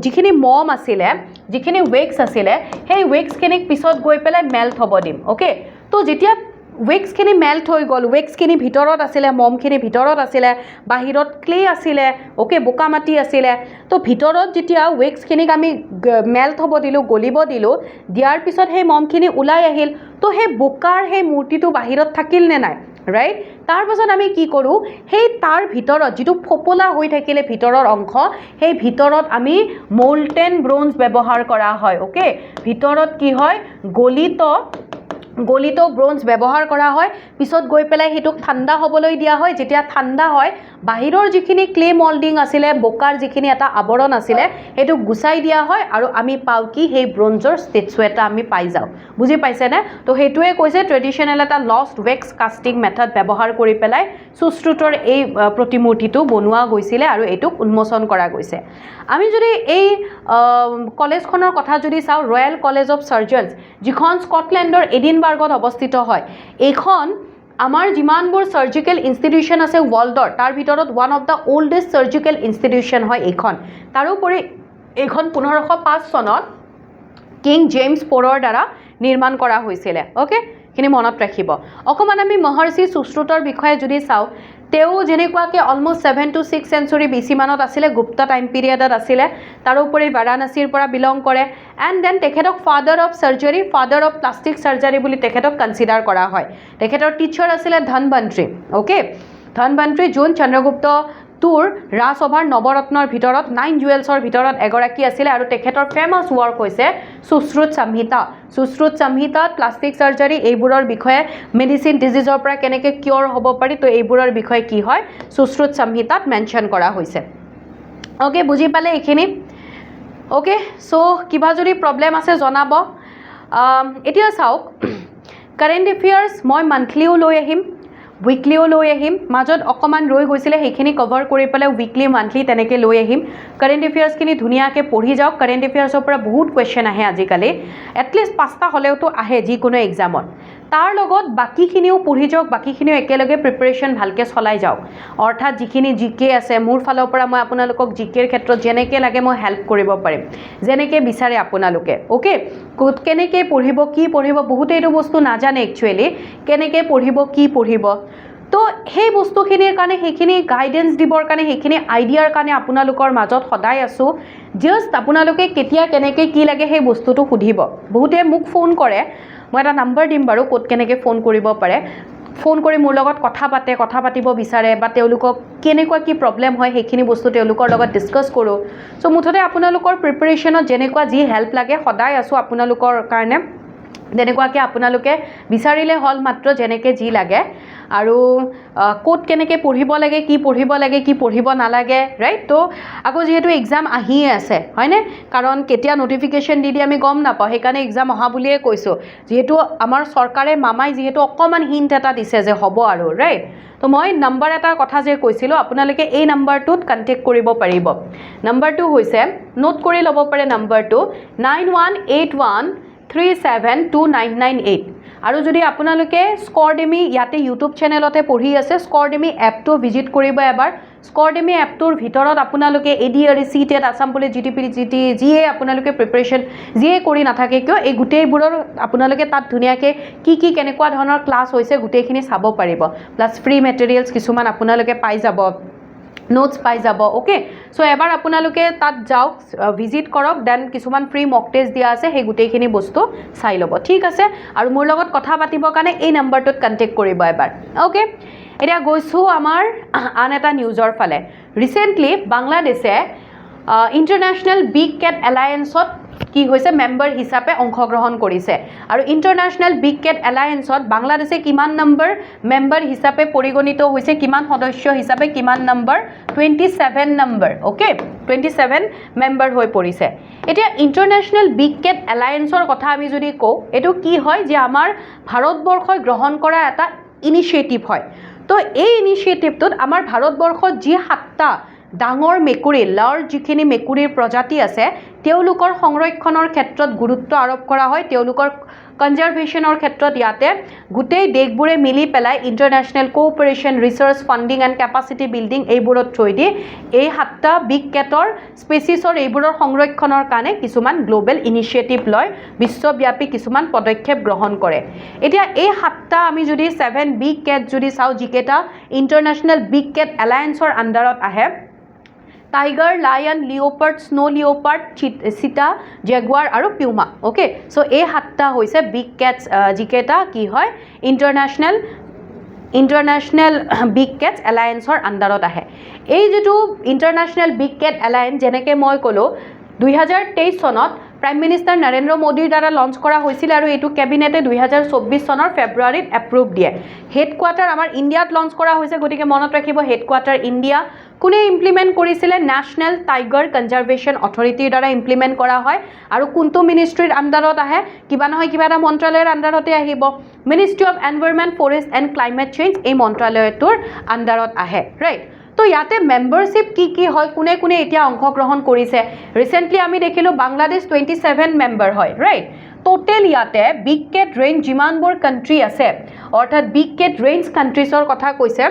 যিখিনি মম আছিলে যিখিনি ৱেক্স আছিলে সেই ৱেক্সখিনিক পিছত গৈ পেলাই মেল্ট হ'ব দিম অ'কে তো যেতিয়া ৱেক্সখিনি মেল্ট হৈ গ'ল ৱেক্সখিনি ভিতৰত আছিলে মমখিনি ভিতৰত আছিলে বাহিৰত ক্লে আছিলে অ'কে বোকা মাটি আছিলে তো ভিতৰত যেতিয়া ৱেক্সখিনিক আমি মেল্ট হ'ব দিলোঁ গলিব দিলোঁ দিয়াৰ পিছত সেই মমখিনি ওলাই আহিল তো সেই বোকাৰ সেই মূৰ্তিটো বাহিৰত থাকিল নে নাই ৰাইট তাৰপাছত আমি কি কৰোঁ সেই তাৰ ভিতৰত যিটো ফপলা হৈ থাকিলে ভিতৰৰ অংশ সেই ভিতৰত আমি মল্টেন ব্ৰঞ্জ ব্যৱহাৰ কৰা হয় অ'কে ভিতৰত কি হয় গলিত ব্ৰঞ্জ ব্যৱহাৰ কৰা হয় পিছত গৈ পেলাই সেইটোক ঠাণ্ডা হ'বলৈ দিয়া হয় যেতিয়া ঠাণ্ডা হয় বাহিৰৰ যিখিনি ক্লে মল্ডিং আছিলে বোকাৰ যিখিনি এটা আৱৰণ আছিলে সেইটো গুচাই দিয়া হয় আৰু আমি পাওঁ কি সেই ব্ৰঞ্জৰ ষ্টেচু এটা আমি পাই যাওঁ বুজি পাইছেনে তো সেইটোৱে কৈছে ট্ৰেডিশ্যনেল এটা লষ্ট ৱেক্স কাষ্টিং মেথড ব্যৱহাৰ কৰি পেলাই সুশ্ৰুতৰ এই প্ৰতিমূৰ্তিটো বনোৱা গৈছিলে আৰু এইটোক উন্মোচন কৰা গৈছে আমি যদি এই কলেজখনৰ কথা যদি চাওঁ ৰয়েল কলেজ অফ চাৰ্জনছ যিখন স্কটলেণ্ডৰ এডিনবাৰ্গত অৱস্থিত হয় এইখন আমাৰ যিমানবোৰ সাৰ্জিক্যাল ইনষ্টিটিউচন আছে ৱৰ্ল্ডৰ তাৰ ভিতৰত ওৱান অফ দ্য ওল্ডেষ্ট সাৰ্জিক্যাল ইনষ্টিটিউচন হয় এইখন তাৰোপৰি এইখন 1505 চনত কিং জেমছ পৰৰ দ্বাৰা নিৰ্মাণ কৰা হৈছিল ওকে খিনি মনত ৰাখিব অকমান আমি মহৰ্ষি সুশ্ৰুতৰ বিষয়ে যদি চাও তেও যেনেকুৱাকে অলমোষ্ট 7 to 6 সেঞ্চুৰী বিসি মানত আছিলে গুপ্ত টাইম পিৰিয়ডত আছিলে তাৰোপৰি বাৰাণসীৰ পৰা বিলং কৰে এণ্ড দেন তেখেতক father of surgery father of plastic surgery বুলি তেখেতক কনসিডাৰ কৰা হয় তেখেতৰ টিচাৰ আছিলে ধনবন্ত্ৰী ওকে ধনবন্ত্ৰী যোন চন্দ্ৰগুপ্ত তোৰ ৰাজসভাৰ নৱৰত্নৰ ভিতৰত 9 জুৱেলছৰ ভিতৰত এগৰাকী আছিল আৰু তেখেতৰ ফেমাস ওয়াৰ্ক হৈছে সুশ্ৰুত সংহিতা প্লাষ্টিক সাৰ্জাৰী এইবোৰৰ বিষয়ে মেডিসিন ডিজিজৰ পৰা কেনেকৈ কিউৰ হ'ব পাৰি তো এইবোৰৰ বিষয়ে কি হয় সুশ্ৰুত সংহিতাত মেনশন কৰা হৈছে ওকে বুজি পালে এইখিনি ওকে সো কিবা যদি প্ৰবলেম আছে জনাব এতিয়া চাওক কাৰেন্ট এফেয়াৰ্স মই মান্থলিও লৈ আহিম উইকলিও লৈ আহিম মাজত অকমান ৰৈ গৈছিলে সেইখিনি কভাৰ কৰি পেলাই উইকলি মান্থলি তেনেকৈ লৈ আহিম কাৰেন্ট এফেয়াৰ্সখিনি ধুনীয়াকৈ পঢ়ি যাওক কাৰেন্ট এফেয়াৰ্সৰ পৰা বহুত কোৱেশ্চন আহে আজিকালি এটলিষ্ট 5টা হলেওতো আহে যিকোনো এক্সামত তাৰ লগত বাকিখিনিও পঢ়ি যাওক বাকিখিনিও একেলগে প্ৰিপাৰেচন ভালকৈ চলাই যাওক অৰ্থাৎ যিখিনি জিকে আছে মোৰ ফালৰ পৰা মই আপোনালোকক জিকেৰ ক্ষেত্ৰত যেনেকৈ লাগে মই হেল্প কৰিব পাৰিম যেনেকৈ বিচাৰে আপোনালোকে ওকে কেনেকৈ পঢ়িব কি পঢ়িব বহুতে এইটো বস্তু নাজানে একচুৱেলি কেনেকৈ পঢ়িব কি পঢ়িব তো সেই বস্তুখিনিৰ কাৰণে সেইখিনি গাইডেন্স দিবৰ কাৰণে সেইখিনি আইডিয়াৰ কাৰণে আপোনালোকৰ মাজত সদায় আছো জাস্ট আপোনালোকে কেতিয়া কেনেকৈ কি লাগে সেই বস্তুটো সুধিব বহুতে মোক ফোন কৰে মই এটা নাম্বাৰ দিম বাৰু ক'ত কেনেকৈ ফোন কৰিব পাৰে ফোন কৰি মোৰ লগত কথা পাতিব বিচাৰে বা তেওঁলোকক কেনেকুৱা কি প্ৰবলেম হয় সেইখিনি বস্তু তেওঁলোকৰ লগত ডিসকাস কৰোঁ সো মুঠতে আপোনালোকৰ প্ৰিপাৰেচনত যেনেকুৱা যি হেল্প লাগে সদায় আছো আপোনালোকৰ কাৰণে তেনেকুৱাকৈ আপোনালোকে বিচাৰিলে হল মাত্ৰ যেনেকৈ যি লাগে আৰু কোড কেনেকৈ পঢ়িব লাগে কি পঢ়িব নালাগে ৰাইট তো আকৌ যেহেতু এক্সাম আহিয়ে আছে হয়নে কাৰণ কেতিয়া নোটিফিকেশন দি আমি গম নাপাওঁ সেইকাৰণে এক্সাম অহা বুলিয়ে কৈছোঁ যেহেতু আমাৰ চৰকাৰে মামাই যেহেতু অকমান হিন্ট এটা দিছে যে হ'ব আৰু ৰাইট তো মই নাম্বাৰ এটাৰ কথা যে কৈছিলোঁ আপোনালোকে এই নাম্বাৰটোত কণ্টেক্ট কৰিব পাৰিব নাম্বাৰটো হৈছে নোট কৰি ল'ব পাৰে নাম্বাৰটো 9181372998 আৰু যদি আপোনালোকে স্কৰডেমি ইয়াতে ইউটিউব চেনেলতে পঢ়ি আছে স্কৰডেমি এপটো ভিজিট কৰিব এবাৰ স্কৰডেমি এপটোৰ ভিতৰত আপোনালোকে ADRE CTET Assam police GTP GT যিয়ে আপোনালোকে প্ৰিপাৰেচন যিয়ে কৰি নাথাকে কিয় এই গোটেইবোৰৰ আপোনালোকে তাত ধুনীয়াকৈ কি কেনেকুৱা ধৰণৰ ক্লাছ হৈছে গোটেইখিনি চাব পাৰিব প্লাছ ফ্ৰী মেটেৰিয়েলছ কিছুমান আপোনালোকে পাই যাব নোটস পাই যাব ওকে সো এবাৰ আপোনালোকে তাত যাওক ভিজিট কৰক দেন কিছুমান ফ্ৰী মক টেষ্ট দিয়া আছে সেই গোটেইখিনি বস্তু চাই ল'ব ঠিক আছে আৰু মোৰ লগত কথা পাতিবৰ কাৰণে এই নাম্বাৰটোত কণ্টেক্ট কৰিব এবাৰ ওকে এতিয়া গৈছোঁ আমাৰ আন এটা নিউজৰ ফালে ৰিচেণ্টলি বাংলাদেশে ইণ্টাৰনেশ্যনেল বিগ কেট এলায়েন্সত কি হৈছে মেম্বাৰ হিচাপে অংশগ্ৰহণ কৰিছে আৰু ইণ্টাৰনেশ্যনেল বিগ কেট এলায়েন্সত বাংলাদেশে কিমান নম্বৰ মেম্বাৰ হিচাপে পৰিগণিত হৈছে কিমান সদস্য হিচাপে কিমান নম্বৰ 27 নম্বৰ ওকে 27 মেম্বাৰ হৈ পৰিছে এতিয়া ইণ্টাৰনেশ্যনেল বিগ কেট এলায়েন্সৰ কথা আমি যদি কওঁ এইটো কি হয় যে আমাৰ ভাৰতবৰ্ষই গ্ৰহণ কৰা এটা ইনিচিয়েটিভ হয় তো এই ইনিচিয়েটিভটোত আমাৰ ভাৰতবৰ্ষত যি 7টা ডাঙৰ মেকুৰী লাৰ্জ যিখিনি মেকুৰীৰ প্ৰজাতি আছে তেওঁলোকৰ সংৰক্ষণৰ ক্ষেত্ৰত গুৰুত্ব আৰোপ কৰা হয় তেওঁলোকৰ কনজাৰভেশ্যনৰ ক্ষেত্ৰত ইয়াতে গোটেই দেশবোৰে মিলি পেলাই international cooperation research funding and capacity building এইবোৰত থৈ দি এই 7টা বিগ কেটৰ স্পেচিছৰ এইবোৰৰ সংৰক্ষণৰ কাৰণে কিছুমান গ্লোবেল ইনিচিয়েটিভ লয় বিশ্বব্যাপী কিছুমান পদক্ষেপ গ্ৰহণ কৰে এতিয়া এই 7টা আমি যদি 7 বিগ কেট যদি চাওঁ যিকেইটা ইণ্টাৰনেশ্যনেল বিগ কেট এলায়েন্সৰ আণ্ডাৰত আহে tiger lion leopard snow leopard চিতা জেগুৱাৰ আৰু পিউমা ওকে সো এই 7টা হৈছে বিগ কেটছ যিকেইটা কি হয় ইণ্টাৰনেশ্যনেল বিগ কেটছ এলায়েন্সৰ আণ্ডাৰত আহে এই যিটো ইণ্টাৰনেশ্যনেল বিগ কেট এলায়েন্স যেনেকৈ মই ক'লোঁ 2023 চনত প্ৰাইম মিনিষ্টাৰ নৰেন্দ্ৰ মোদীৰ দ্বাৰা লঞ্চ কৰা হৈছিল আৰু এইটো কেবিনেটে 2024 চনৰ ফেব্ৰুৱাৰীত এপ্ৰুভ দিয়ে হেডকোৱাৰ্টাৰ আমাৰ ইণ্ডিয়াত লঞ্চ কৰা হৈছে গতিকে মনত ৰাখিব হেডকোৱাৰ্টাৰ ইণ্ডিয়া কোনে ইমপ্লিমেণ্ট কৰিছিলে নেশ্যনেল টাইগাৰ কনজাৰভেশ্যন অথৰিটিৰ দ্বাৰা ইমপ্লিমেণ্ট কৰা হয় আৰু কোনটো মিনিষ্ট্ৰীৰ আণ্ডাৰত আহে কিবা নহয় কিবা এটা মন্ত্ৰালয়ৰ আণ্ডাৰতে আহিব ministry of environment forest and climate change এই মন্ত্ৰালয়টোৰ আণ্ডাৰত আহে ৰাইট তো ইয়াতে মেম্বাৰশ্বিপ কি হয় কোনে এতিয়া অংশগ্ৰহণ কৰিছে ৰিচেণ্টলি আমি দেখিলোঁ বাংলাদেশ 27 মেম্বাৰ হয় ৰাইট টোটেল ইয়াতে বিগ কেট ৰেঞ্জ যিমানবোৰ কাণ্ট্ৰি আছে অৰ্থাৎ বিগ কেট ৰেঞ্জ কাণ্ট্ৰিজৰ কথা কৈছে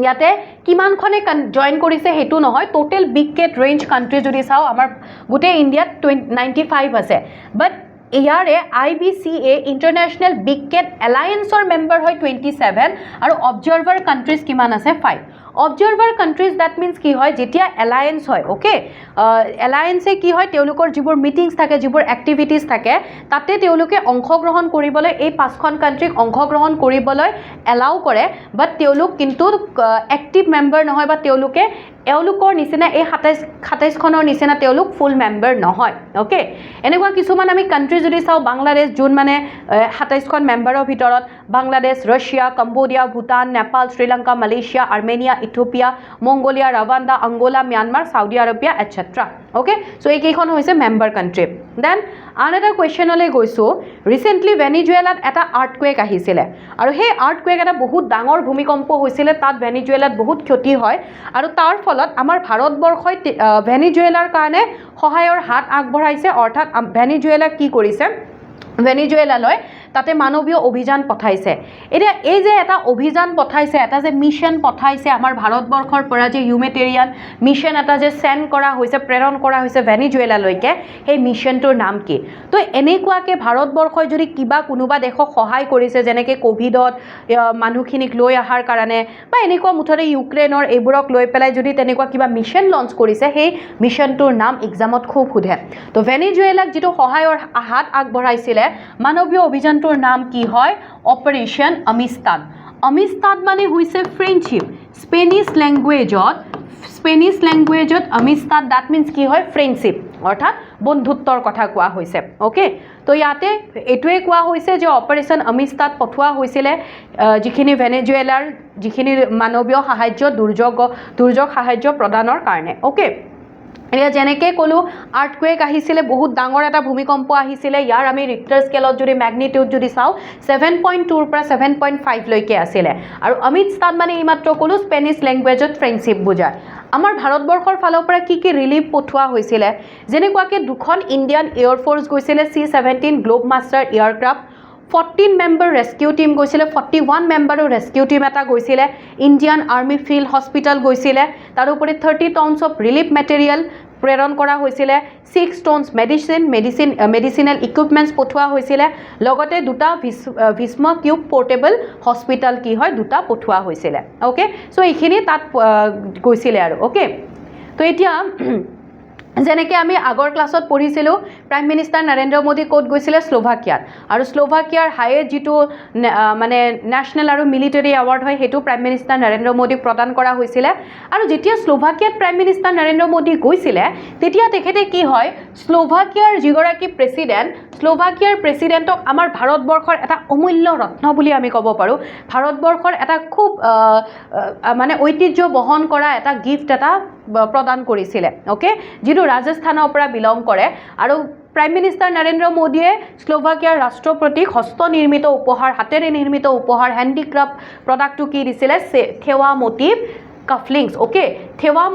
ইয়াতে কিমানখনে জয়েন কৰিছে হেতু নহয় total big cat range country যদি চাও আমাৰ গোটেই ইণ্ডিয়াত 95 আছে বাট ইয়াৰে IBCA ইণ্টাৰনেশ্যনেল বিগ কেট এলায়েন্সৰ মেম্বাৰ হয় 27 আৰু অবজাৰ্ভাৰ কাণ্ট্ৰিজ কিমান আছে 5 অবজাৰ্ভাৰ কাণ্ট্ৰিজ দ্যাট মিন্স কি হয় যেতিয়া এলায়েন্স হয় ওকে এলায়েন্সে কি হয় তেওঁলোকৰ যিবোৰ মিটিংছ থাকে যিবোৰ এক্টিভিটিজ থাকে তাতে তেওঁলোকে অংশগ্ৰহণ কৰিবলৈ এই পাঁচখন কাণ্ট্ৰিক অংশগ্ৰহণ কৰিবলৈ এলাউ কৰে বাট তেওঁলোক কিন্তু এক্টিভ মেম্বাৰ নহয় বা তেওঁলোকে এওঁলোকৰ নিচিনা এই 27খনৰ নিচিনা তেওঁলোক ফুল মেম্বাৰ নহয় ওকে এনেকুৱা কিছুমান আমি কাণ্ট্ৰি যদি চাওঁ বাংলাদেশ যোন মানে 27খন মেম্বাৰৰ ভিতৰত Bangladesh Russia Cambodia Bhutan Nepal Sri Lanka Malaysia Armenia Ethiopia Mongolia Rwanda Angola Myanmar Saudi Arabia etcetera okay so এইকেইখন হৈছে মেম্বাৰ কাণ্ট্ৰি দেন আন এটা কুৱেশ্যনলৈ গৈছোঁ ৰিচেণ্টলি ভেনিজুৱেলাত এটা আৰ্থকুৱেক আহিছিলে আৰু সেই আৰ্থকুৱেক এটা বহুত ডাঙৰ ভূমিকম্প হৈছিলে তাত ভেনিজুৱেলাত বহুত ক্ষতি হয় আৰু তাৰ ফলত আমাৰ ভাৰতবৰ্ষই ভেনিজুৱেলাৰ কাৰণে সহায়ৰ হাত আগবঢ়াইছে অৰ্থাৎ ভেনিজুৱেলা কি কৰিছে ভেনিজুৱেলালৈ তাতে মানৱীয় অভিযান পঠাইছে এতিয়া এই যে এটা অভিযান পঠাইছে এটা যে মিশন পঠাইছে আমাৰ ভাৰতবৰ্ষৰ পৰা যে হিউমেটেৰিয়ান মিশন এটা যে সেন্ড কৰা হৈছে প্ৰেৰণ কৰা হৈছে ভেনিজুৱেলালৈকে সেই মিশনটোৰ নাম কি তো এনেকুৱাকে ভাৰতবৰ্ষই যদি কিবা কোনোবা দেশক সহায় কৰিছে যেনেকৈ কোভিডত মানুহখিনিক লৈ অহাৰ কাৰণে বা এনেকুৱা মুঠতে ইউক্ৰেইনৰ এইবোৰক লৈ পেলাই যদি তেনেকুৱা কিবা মিশন লঞ্চ কৰিছে সেই মিশনটোৰ নাম এক্সামত খুব সোধে তো ভেনিজুৱেলাক যিটো সহায়ৰ হাত আগবঢ়াইছিলে মানৱীয় অভিযানটোৰ নাম কি হয় অপাৰেশ্যন আমিস্তাদ আমিস্তাদ মানে হৈছে ফ্ৰেণ্ডশ্বিপ স্পেনিছ লেংগুৱেজত আমিস্তাদ দ্যাট মিন্স কি হয় ফ্ৰেণ্ডশ্বিপ অৰ্থাৎ বন্ধুত্বৰ কথা কোৱা হৈছে ওকে তো ইয়াতে এইটোৱে কোৱা হৈছে যে অপাৰেশ্যন আমিস্তাদ পঠোৱা হৈছিলে যিখিনি ভেনিজুৱেলাৰ যিখিনি মানৱীয় সাহায্য দুৰ্যোগ সাহায্য প্ৰদানৰ কাৰণে ওকে এতিয়া যেনেকৈ ক'লো আৰ্থকুৱেক আহিছিলে বহুত ডাঙৰ এটা ভূমিকম্প আহিছিলে ইয়াৰ আমি ৰিক্টাৰ স্কেলত যদি মেগনিটিউড যদি চাওঁ 7.2ৰ পৰা 7.5 লৈকে আছিলে আৰু আমিস্তাদ মানে এইমাত্ৰ ক'লো স্পেনিছ লেংগুৱেজত ফ্ৰেণ্ডশ্বিপ বুজায় আমাৰ ভাৰতবৰ্ষৰ ফালৰ পৰা কি ৰিলিফ পঠোৱা হৈছিলে যেনেকুৱাকৈ দুখন ইণ্ডিয়ান এয়াৰফ'ৰ্চ গৈছিলে C-17 globe master aircraft 14 member rescue team গৈছিলে 41 মেম্বাৰৰ ৰেস্কিউ টিম এটা গৈছিলে ইণ্ডিয়ান আৰ্মি ফিল্ড হস্পিটেল গৈছিলে তাৰোপৰি 30 টনছ অফ ৰিলিফ মেটেৰিয়েল প্ৰেৰণ কৰা হৈছিলে 6 টনছ মেডিচিনেল ইকুইপমেণ্টছ পঠোৱা হৈছিলে লগতে দুটা ভিস্ম কিউব পৰ্টেবল হস্পিটেল কি হয় দুটা পঠোৱা হৈছিলে ওকে সো এইখিনি তাত গৈছিলে আৰু ওকে তো এতিয়া যেনেকৈ আমি আগৰ ক্লাছত পঢ়িছিলোঁ প্ৰাইম মিনিষ্টাৰ নৰেন্দ্ৰ মোদী ক'ত গৈছিলে শ্লোভাকিয়াত আৰু শ্লোভাকিয়াৰ হায়েষ্ট যিটো মানে নেশ্যনেল আৰু মিলিটাৰী এৱাৰ্ড হয় সেইটো প্ৰাইম মিনিষ্টাৰ নৰেন্দ্ৰ মোদীক প্ৰদান কৰা হৈছিলে আৰু যেতিয়া শ্লোভাকিয়াত প্ৰাইম মিনিষ্টাৰ নৰেন্দ্ৰ মোদী গৈছিলে তেতিয়া তেখেতে কি হয় শ্লোভাকিয়াৰ যিগৰাকী শ্লোভাকিয়াৰ প্ৰেছিডেণ্টক আমাৰ ভাৰতবৰ্ষৰ এটা অমূল্য ৰত্ন বুলি আমি ক'ব পাৰোঁ ভাৰতবৰ্ষৰ এটা খুব মানে ঐতিহ্য বহন কৰা এটা গিফ্ট এটা প্ৰদান কৰিছিলে ওকে যিটো ৰাজস্থানৰ পৰা বিলং কৰে আৰু প্ৰাইম মিনিষ্টাৰ নৰেন্দ্ৰ মোদীয়ে শ্লোভাকিয়াৰ ৰাষ্ট্ৰপতিক হস্তনিৰ্মিত উপহাৰ হাতেৰে নিৰ্মিত উপহাৰ হেণ্ডিক্ৰাফ্ট প্ৰডাক্টটো কি দিছিলে থেৱা মোটিভ কাফলিংছ ওকে থেৱা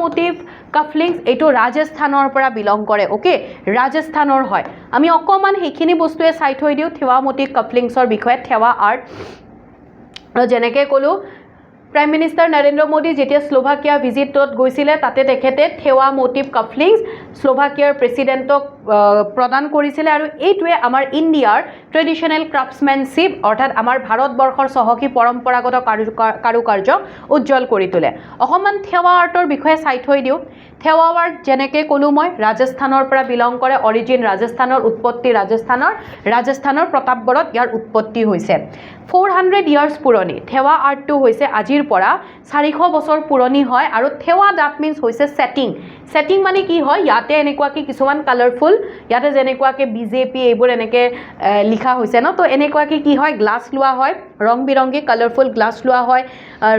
মোটিভ কাফলিংছ এইটো ৰাজস্থানৰ পৰা বিলং কৰে ওকে ৰাজস্থানৰ হয় আমি অকণমান সেইখিনি বস্তুৱে চাই থৈ দিওঁ থেৱা মোটিভ কাফলিংছৰ বিষয়ে থেৱা আৰ্ট যেনেকৈ ক'লোঁ প্ৰাইম মিনিষ্টাৰ নৰেন্দ্ৰ মোদী যেতিয়া শ্লোভাকিয়া ভিজিটত গৈছিলে তাতে তেখেতে থেৱা মোটিভ কাফলিংছ শ্লোভাকিয়াৰ প্ৰেছিডেণ্টক প্ৰদান কৰিছিলে আৰু এইটোৱে আমাৰ ইণ্ডিয়াৰ ট্ৰেডিশ্যনেল ক্ৰাফ্টছমেনশ্বিপ অৰ্থাৎ আমাৰ ভাৰতবৰ্ষৰ চহকী পৰম্পৰাগত কাৰুকাৰ্য উজ্জ্বল কৰি তোলে অকণমান থেৱা আৰ্টৰ বিষয়ে চাই থৈ দিওঁ থেৱা আৰ্ট যেনেকৈ ক'লোঁ মই ৰাজস্থানৰ পৰা বিলং কৰে অৰিজিন ৰাজস্থানৰ উৎপত্তি ৰাজস্থানৰ প্ৰতাপগড়ত ইয়াৰ উৎপত্তি হৈছে 400 ইয়াৰ্ছ পুৰণি থেৱা আৰ্টটো হৈছে আজিৰ পৰা 400 বছৰ পুৰণি হয় আৰু থেৱা দ্যাট মিন্স হৈছে সেটিং মানে কি হয় ইয়াতে এনেকুৱাকৈ কিছুমান কালাৰফুল ইয়াতে যেনেকুৱাকৈ BJP এইবোৰ এনেকৈ লিখা হৈছে ন তো এনেকুৱাকৈ কি হয় গ্লাছ লোৱা হয় ৰং বিৰংগী কালাৰফুল গ্লাছ লোৱা হয়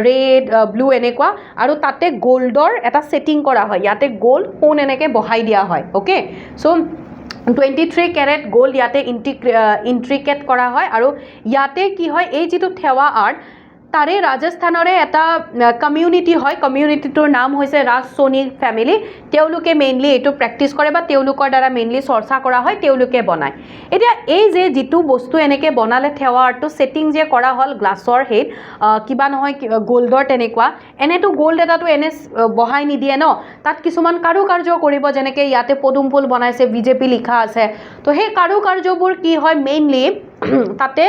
ৰেড ব্লু এনেকুৱা আৰু তাতে গোল্ডৰ এটা সেটিং কৰা হয় ইয়াতে গোল্ড সোণ এনেকৈ বহাই দিয়া হয় ওকে চ' 23 কেৰেট গোল্ড ইয়াতে ইণ্ট্ৰিকেট কৰা হয় আৰু ইয়াতে কি হয় এই যিটো থেৱা আৰ্ট তাৰে ৰাজস্থানৰে এটা কমিউনিটি হয়, কমিউনিটিটোৰ নাম হৈছে ৰাজ সোণী ফেমিলি। তেওঁলোকে মেইনলি এইটো প্ৰেক্টিছ কৰে বা তেওঁলোকৰ দ্বাৰা মেইনলি চৰ্চা কৰা হয়, তেওঁলোকে বনায়। এতিয়া এই যে যিটো বস্তু এনেকৈ বনালে থেৱা আৰ্টটো ছেটিং যে কৰা হ'ল গ্লাছৰ হেৰিত কিবা নহয় গ'ল্ডৰ তেনেকুৱা, এনেতো গ'ল্ড এটাতো এনে বহাই নিদিয়ে ন, তাত কিছুমান কাৰুকাৰ্য কৰিব, যেনেকৈ ইয়াতে পদুম ফুল বনাইছে, বিজেপি লিখা আছে। তো সেই কাৰুকাৰ্যবোৰ কি হয়, মেইনলি তাতে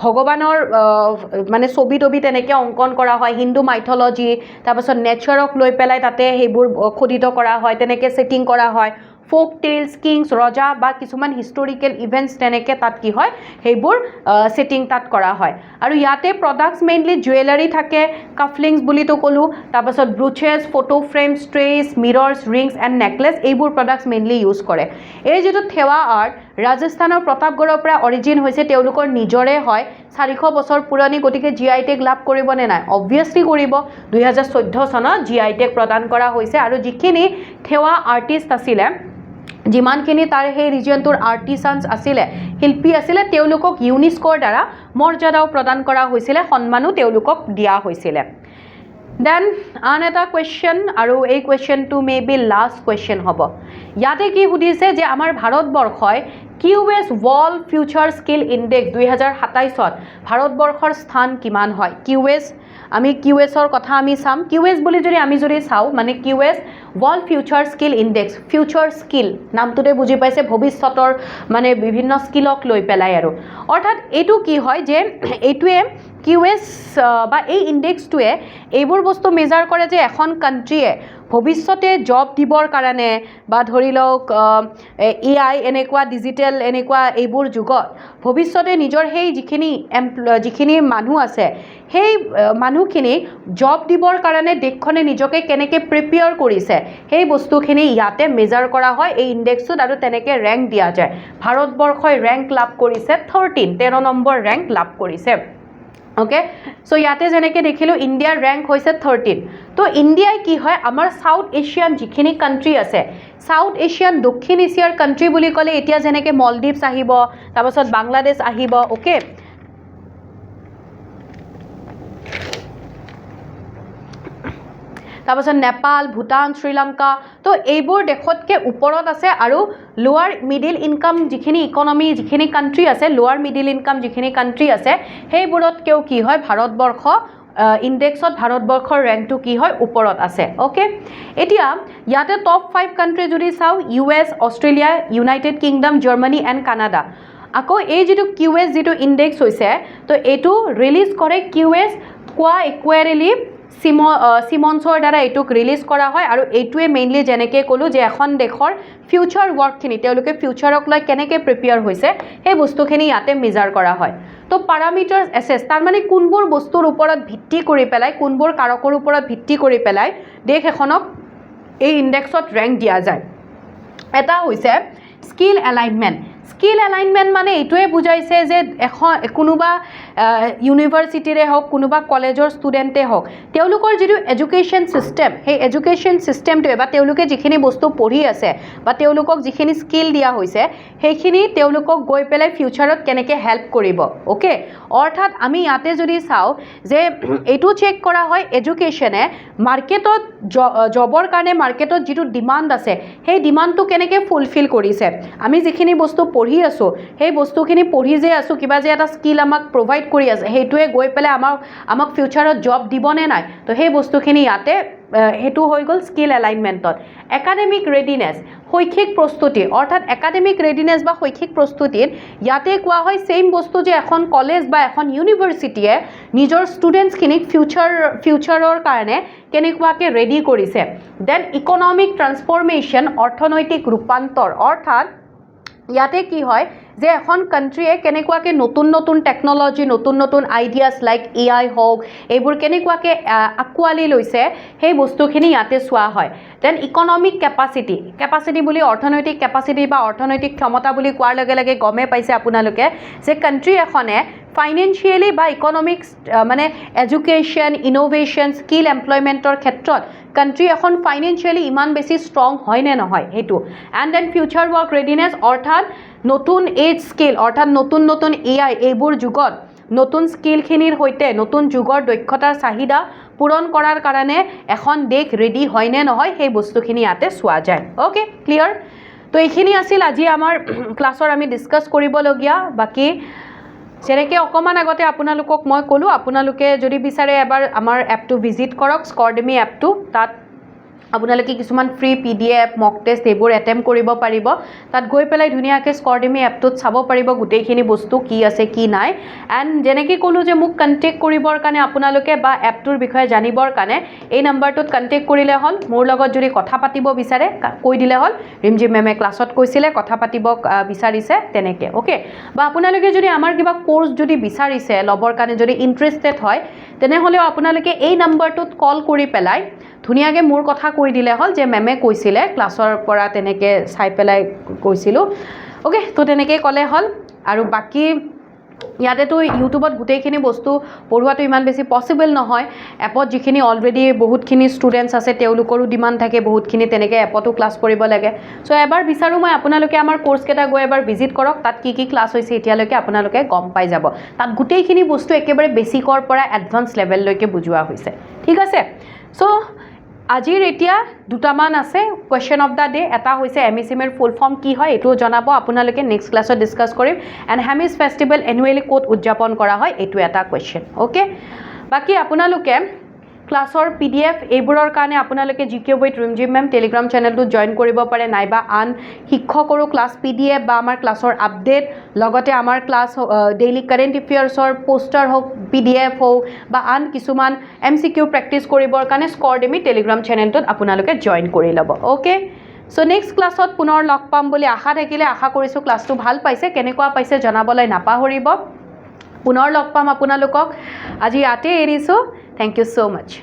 ভগৱানৰ মানে ছবি তবি তেনেকৈ অংকন কৰা হয়, হিন্দু মাইথলজি, তাৰপাছত নেচাৰক লৈ পেলাই তাতে সেইবোৰ খোদিত কৰা হয়, তেনেকৈ ছেটিং কৰা হয়। ফ'ক টেইলছ, কিংছ, ৰজা বা কিছুমান হিষ্টৰিকেল ইভেণ্টছ তেনেকৈ তাত কি হয়, সেইবোৰ ছেটিং তাত কৰা হয়। আৰু ইয়াতে প্ৰডাক্টছ মেইনলি জুৱেলাৰী থাকে, কাফলিংছ বুলিতো ক'লোঁ, তাৰপাছত brooches, photo frames, trays, mirrors, rings and necklace, এইবোৰ প্ৰডাক্টছ মেইনলি ইউজ কৰে। এই যিটো থেৱা আৰ্ট ৰাজস্থানৰ প্ৰতাপগড়ৰ পৰা অৰিজিন হৈছে, তেওঁলোকৰ নিজৰে হয়, 400 বছৰ পুৰণি, গতিকে GI টেগ লাভ কৰিবনে নাই? অবভিয়াছলি কৰিব। 2014 চনত GI টেগ প্ৰদান কৰা হৈছে। আৰু যিখিনি থেৱা আৰ্টিষ্ট আছিলে, যিমানখিনি তাৰ সেই ৰিজিয়নটোৰ আৰ্টিচানছ আছিলে, শিল্পী আছিলে, তেওঁলোকক ইউনেস্কোৰ দ্বাৰা মৰ্যাদাও প্ৰদান কৰা হৈছিলে, সন্মানো তেওঁলোকক দিয়া হৈছিলে। দেন আন এটা কুৱেশ্যন, আৰু এই কুৱেশ্যনটো মে বি লাষ্ট কুৱেশ্যন হ'ব। ইয়াতে কি সুধিছে যে আমাৰ ভাৰতবৰ্ষই QS world future skill index 2027ত ভাৰতবৰ্ষৰ স্থান কিমান হয়? QS, আমি QSৰ কথা আমি চাম। QS বুলি আমি যদি চাওঁ, মানে QS world future skill index, future skill নামটোতে বুজি পাইছে, ভৱিষ্যতৰ মানে বিভিন্ন স্কিলক লৈ পেলাই আৰু। অৰ্থাৎ এইটো কি হয় যে এইটোৱে QS বা এই ইণ্ডেক্সটোৱে এইবোৰ বস্তু মেজাৰ কৰে যে এখন কাণ্ট্ৰিয়ে ভৱিষ্যতে জব দিবৰ কাৰণে বা ধৰি লওক AI এনেকুৱা ডিজিটেল এনেকুৱা এইবোৰ যুগত ভৱিষ্যতে নিজৰ সেই যিখিনি মানুহ আছে, সেই মানুহখিনিক জব দিবৰ কাৰণে দেশখনে নিজকে কেনেকৈ প্ৰিপেয়াৰ কৰিছে, সেই বস্তুখিনি ইয়াতে মেজাৰ কৰা হয় এই ইণ্ডেক্সটোত, আৰু তেনেকৈ ৰেংক দিয়া যায়। ভাৰতবৰ্ষই ৰেংক লাভ কৰিছে 13 নম্বৰ ৰেংক লাভ কৰিছে। অ'কে, চ' ইয়াতে যেনেকৈ দেখিলোঁ ইণ্ডিয়াৰ ৰেংক হৈছে 13। তো ইণ্ডিয়াই কি হয়, আমাৰ চাউথ এছিয়ান যিখিনি কাণ্ট্ৰি আছে, চাউথ এছিয়ান দক্ষিণ এছিয়াৰ কাণ্ট্ৰি বুলি ক'লে এতিয়া যেনেকৈ মলদ্বীপছ আহিব, তাৰপাছত বাংলাদেশ আহিব, অ'কে, তাৰপাছত নেপাল, ভূটান, শ্ৰীলংকা, তো এইবোৰ দেশতকৈ ওপৰত আছে। আৰু লোৱাৰ মিডিল ইনকাম যিখিনি ইকনমি যিখিনি কাণ্ট্ৰি আছে, লোৱাৰ মিডিল ইনকাম যিখিনি কাণ্ট্ৰি আছে, সেইবোৰতকৈও কি হয়, ভাৰতবৰ্ষ ইণ্ডেক্সত ভাৰতবৰ্ষৰ ৰেংকটো কি হয়, ওপৰত আছে। অ'কে, এতিয়া ইয়াতে টপ 5 কাণ্ট্ৰি যদি চাওঁ, US, Australia, United kingdom, Germany and Canada. আকৌ এই যিটো QS যিটো ইণ্ডেক্স হৈছে, তো এইটো ৰিলিজ কৰে QS কোৱা ইকুৱেৰেলি চিমন্সৰ দ্বাৰা এইটোক ৰিলিজ কৰা হয়। আৰু এইটোৱে মেইনলি যেনেকৈ ক'লোঁ যে এখন দেশৰ ফিউচাৰ ৱৰ্কখিনি, তেওঁলোকে ফিউচাৰক লৈ কেনেকৈ প্ৰিপেয়াৰ হৈছে, সেই বস্তুখিনি ইয়াতে মেজাৰ কৰা হয়। তো পাৰামিটাৰ্ছ এছেছ, তাৰমানে কোনবোৰ বস্তুৰ ওপৰত ভিত্তি কৰি পেলাই, কোনবোৰ কাৰকৰ ওপৰত ভিত্তি কৰি পেলাই দেশ এখনক এই ইণ্ডেক্সত ৰেংক দিয়া যায়। এটা হৈছে স্কিল এলাইনমেণ্ট। স্কিল এলাইনমেণ্ট মানে এইটোৱে বুজাইছে যে কোনোবা ইউনিভাৰ্চিটিৰে হওক, কোনোবা কলেজৰ ষ্টুডেণ্টে হওক, তেওঁলোকৰ যিটো এডুকেশ্যন ছিষ্টেম, সেই এডুকেশ্যন ছিষ্টেমটোৱে বা তেওঁলোকে যিখিনি বস্তু পঢ়ি আছে বা তেওঁলোকক যিখিনি স্কিল দিয়া হৈছে, সেইখিনি তেওঁলোকক গৈ পেলাই ফিউচাৰত কেনেকৈ হেল্প কৰিব। অ'কে, অৰ্থাৎ আমি ইয়াতে যদি চাওঁ যে এইটো চেক কৰা হয় এডুকেশ্যনে মাৰ্কেটত জবৰ কাৰণে মাৰ্কেটত যিটো ডিমাণ্ড আছে, সেই ডিমাণ্ডটো কেনেকৈ ফুলফিল কৰিছে। আমি যিখিনি বস্তু পঢ়ি আছোঁ, সেই বস্তুখিনি পঢ়ি যে আছোঁ, কিবা যে এটা স্কিল আমাক প্ৰভাইড কৰি আছে, সেইটোৱে গৈ পেলাই আমাক ফিউচাৰত জব দিবনে নাই, তো সেই বস্তুখিনি ইয়াতে সেইটো হৈ গ'ল স্কিল এলাইনমেণ্টত। একাডেমিক ৰেডিনেছ, শৈক্ষিক প্ৰস্তুতি, অৰ্থাৎ একাডেমিক ৰেডিনেছ বা শৈক্ষিক প্ৰস্তুতিত ইয়াতে কোৱা হয় ছেইম বস্তু যে এখন কলেজ বা এখন ইউনিভাৰ্চিটিয়ে নিজৰ ষ্টুডেণ্টছখিনিক ফিউচাৰৰ কাৰণে কেনেকুৱাকৈ ৰেডি কৰিছে। দেন ইকনমিক ট্ৰান্সফৰ্মেশ্যন, অৰ্থনৈতিক ৰূপান্তৰ, অৰ্থাৎ ইয়াতে কি হয় যে এখন কাণ্ট্ৰিয়ে কেনেকুৱাকৈ নতুন নতুন টেকন'লজি, নতুন নতুন আইডিয়াছ লাইক AI হওক, এইবোৰ কেনেকুৱাকৈ আঁকোৱালি লৈছে, সেই বস্তুখিনি ইয়াতে চোৱা হয়। দেন ইকনমিক কেপাচিটি বুলি, অৰ্থনৈতিক কেপাচিটি বা অৰ্থনৈতিক ক্ষমতা বুলি কোৱাৰ লগে লগে গমেই পাইছে আপোনালোকে যে কাণ্ট্ৰি এখনে ফাইনেন্সিয়েলি বা ইকনমিক্স মানে এডুকেশ্যন, ইন'ভেশ্যন, স্কিল এমপ্লয়মেণ্টৰ ক্ষেত্ৰত কাণ্ট্ৰি এখন ফাইনেন্সিয়েলি ইমান বেছি ষ্ট্ৰং হয় নে নহয়, সেইটো। And then future work readiness, অৰ্থাৎ নতুন এজ স্কিল, অৰ্থাৎ নতুন নতুন AI এইবোৰ যুগত নতুন স্কিলখিনিৰ সৈতে নতুন যুগৰ দক্ষতাৰ চাহিদা পূৰণ কৰাৰ কাৰণে এখন দেশ ৰেডি হয় নে নহয় সেই বস্তুখিনি ইয়াতে চোৱা যায় ওকে ক্লিয়াৰ তো এইখিনি আছিল আজি আমাৰ ক্লাছৰ আমি ডিসকাস কৰিবলগীয়া বাকি যেনেকৈ অকমান আগতে আপোনালোকক মই ক'লো আপোনালোকে যদি বিচাৰে এবাৰ আমাৰ এপটো ভিজিট কৰক স্কৰডেমি এপটো তাত আপোনালোকে কিছুমান ফ্ৰী PDF মক টেষ্ট এইবোৰ এটেম্প কৰিব পাৰিব তাত গৈ পেলাই ধুনীয়াকৈ স্কৰডেমি এপটোত চাব পাৰিব গোটেইখিনি বস্তু কি আছে কি নাই এণ্ড যেনেকৈ ক'লো যে মোক কণ্টেক্ট কৰিবৰ কাৰণে আপোনালোকে বা এপটোৰ বিষয়ে জানিবৰ কাৰণে এই নাম্বাৰটোত কণ্টেক্ট কৰিলে হ'ল মোৰ লগত যদি কথা পাতিব বিচাৰে কৈ দিলে হ'ল ৰিমজিম মেমে ক্লাছত কৈছিলে কথা পাতিব বিচাৰিছে তেনেকৈ ওকে বা আপোনালোকে যদি আমাৰ কিবা কোৰ্স যদি বিচাৰিছে ল'বৰ কাৰণে যদি ইণ্টাৰেষ্টেড হয় তেনেহ'লেও আপোনালোকে এই নাম্বাৰটোত কল কৰি পেলাই ধুনীয়াকৈ মোৰ কথা কৈ দিলে হ'ল যে মেমে কৈছিলে ক্লাছৰ পৰা তেনেকৈ চাই পেলাই কৈছিলোঁ ওকে তো তেনেকৈ ক'লে হ'ল আৰু বাকী ইয়াতেতো ইউটিউবত গোটেইখিনি বস্তু পঢ়োৱাটো ইমান বেছি পচিবল নহয় এপত যিখিনি অলৰেডি বহুতখিনি ষ্টুডেণ্টছ আছে তেওঁলোকৰো ডিমাণ্ড থাকে বহুতখিনি তেনেকৈ এপতো ক্লাছ কৰিব লাগে চ' এবাৰ বিচাৰোঁ মই আপোনালোকে আমাৰ কোৰ্ছকেইটা গৈ এবাৰ ভিজিট কৰক তাত কি কি ক্লাছ হৈছে এতিয়ালৈকে আপোনালোকে গম পাই যাব তাত গোটেইখিনি বস্তু একেবাৰে বেছিকৰ পৰা এডভান্স লেভেললৈকে বুজোৱা হৈছে ঠিক আছে চ' আজিৰ এতিয়া দুটামান আছে কোৱেশ্চন অফ দা ডে এটা হৈছে এমইচিএমৰ ফুল ফৰ্ম কি হয় এটো জনাব আপোনালোকে নেক্সট ক্লাছত ডিসকাস কৰিম এণ্ড হেমিজ ফেষ্টিভেল এনুৱেলি ক'ত উদযাপন কৰা হয় এটো এটা কোৱেশ্চন ওকে বাকি আপোনালোকে ক্লাছৰ PDF এইবোৰৰ কাৰণে আপোনালোকে GK with Rimjhim ma'am Telegram চেনেলটো জইন কৰিব পাৰে নাইবা আন শিক্ষকৰো ক্লাছ PDF বা আমাৰ ক্লাছৰ আপডেট লগতে আমাৰ ক্লাছ ডেইলি কাৰেণ্ট এফেয়াৰ্ছৰ পোষ্টাৰ হওক PDF হওক বা আন কিছুমান MCQ প্ৰেক্টিছ কৰিবৰ কাৰণে স্কৰডেমি টেলিগ্ৰাম চেনেলটোত আপোনালোকে জইন কৰি ল'ব ওকে সো নেক্সট ক্লাছত পুনৰ লগ পাম বুলি আশা থাকিলে আশা কৰিছোঁ ক্লাছটো ভাল পাইছে কেনেকুৱা পাইছে জনাবলৈ নাপাহৰিব পুনৰ লগ পাম আপোনালোকক আজি ইয়াতে এৰিছোঁ Thank you so much.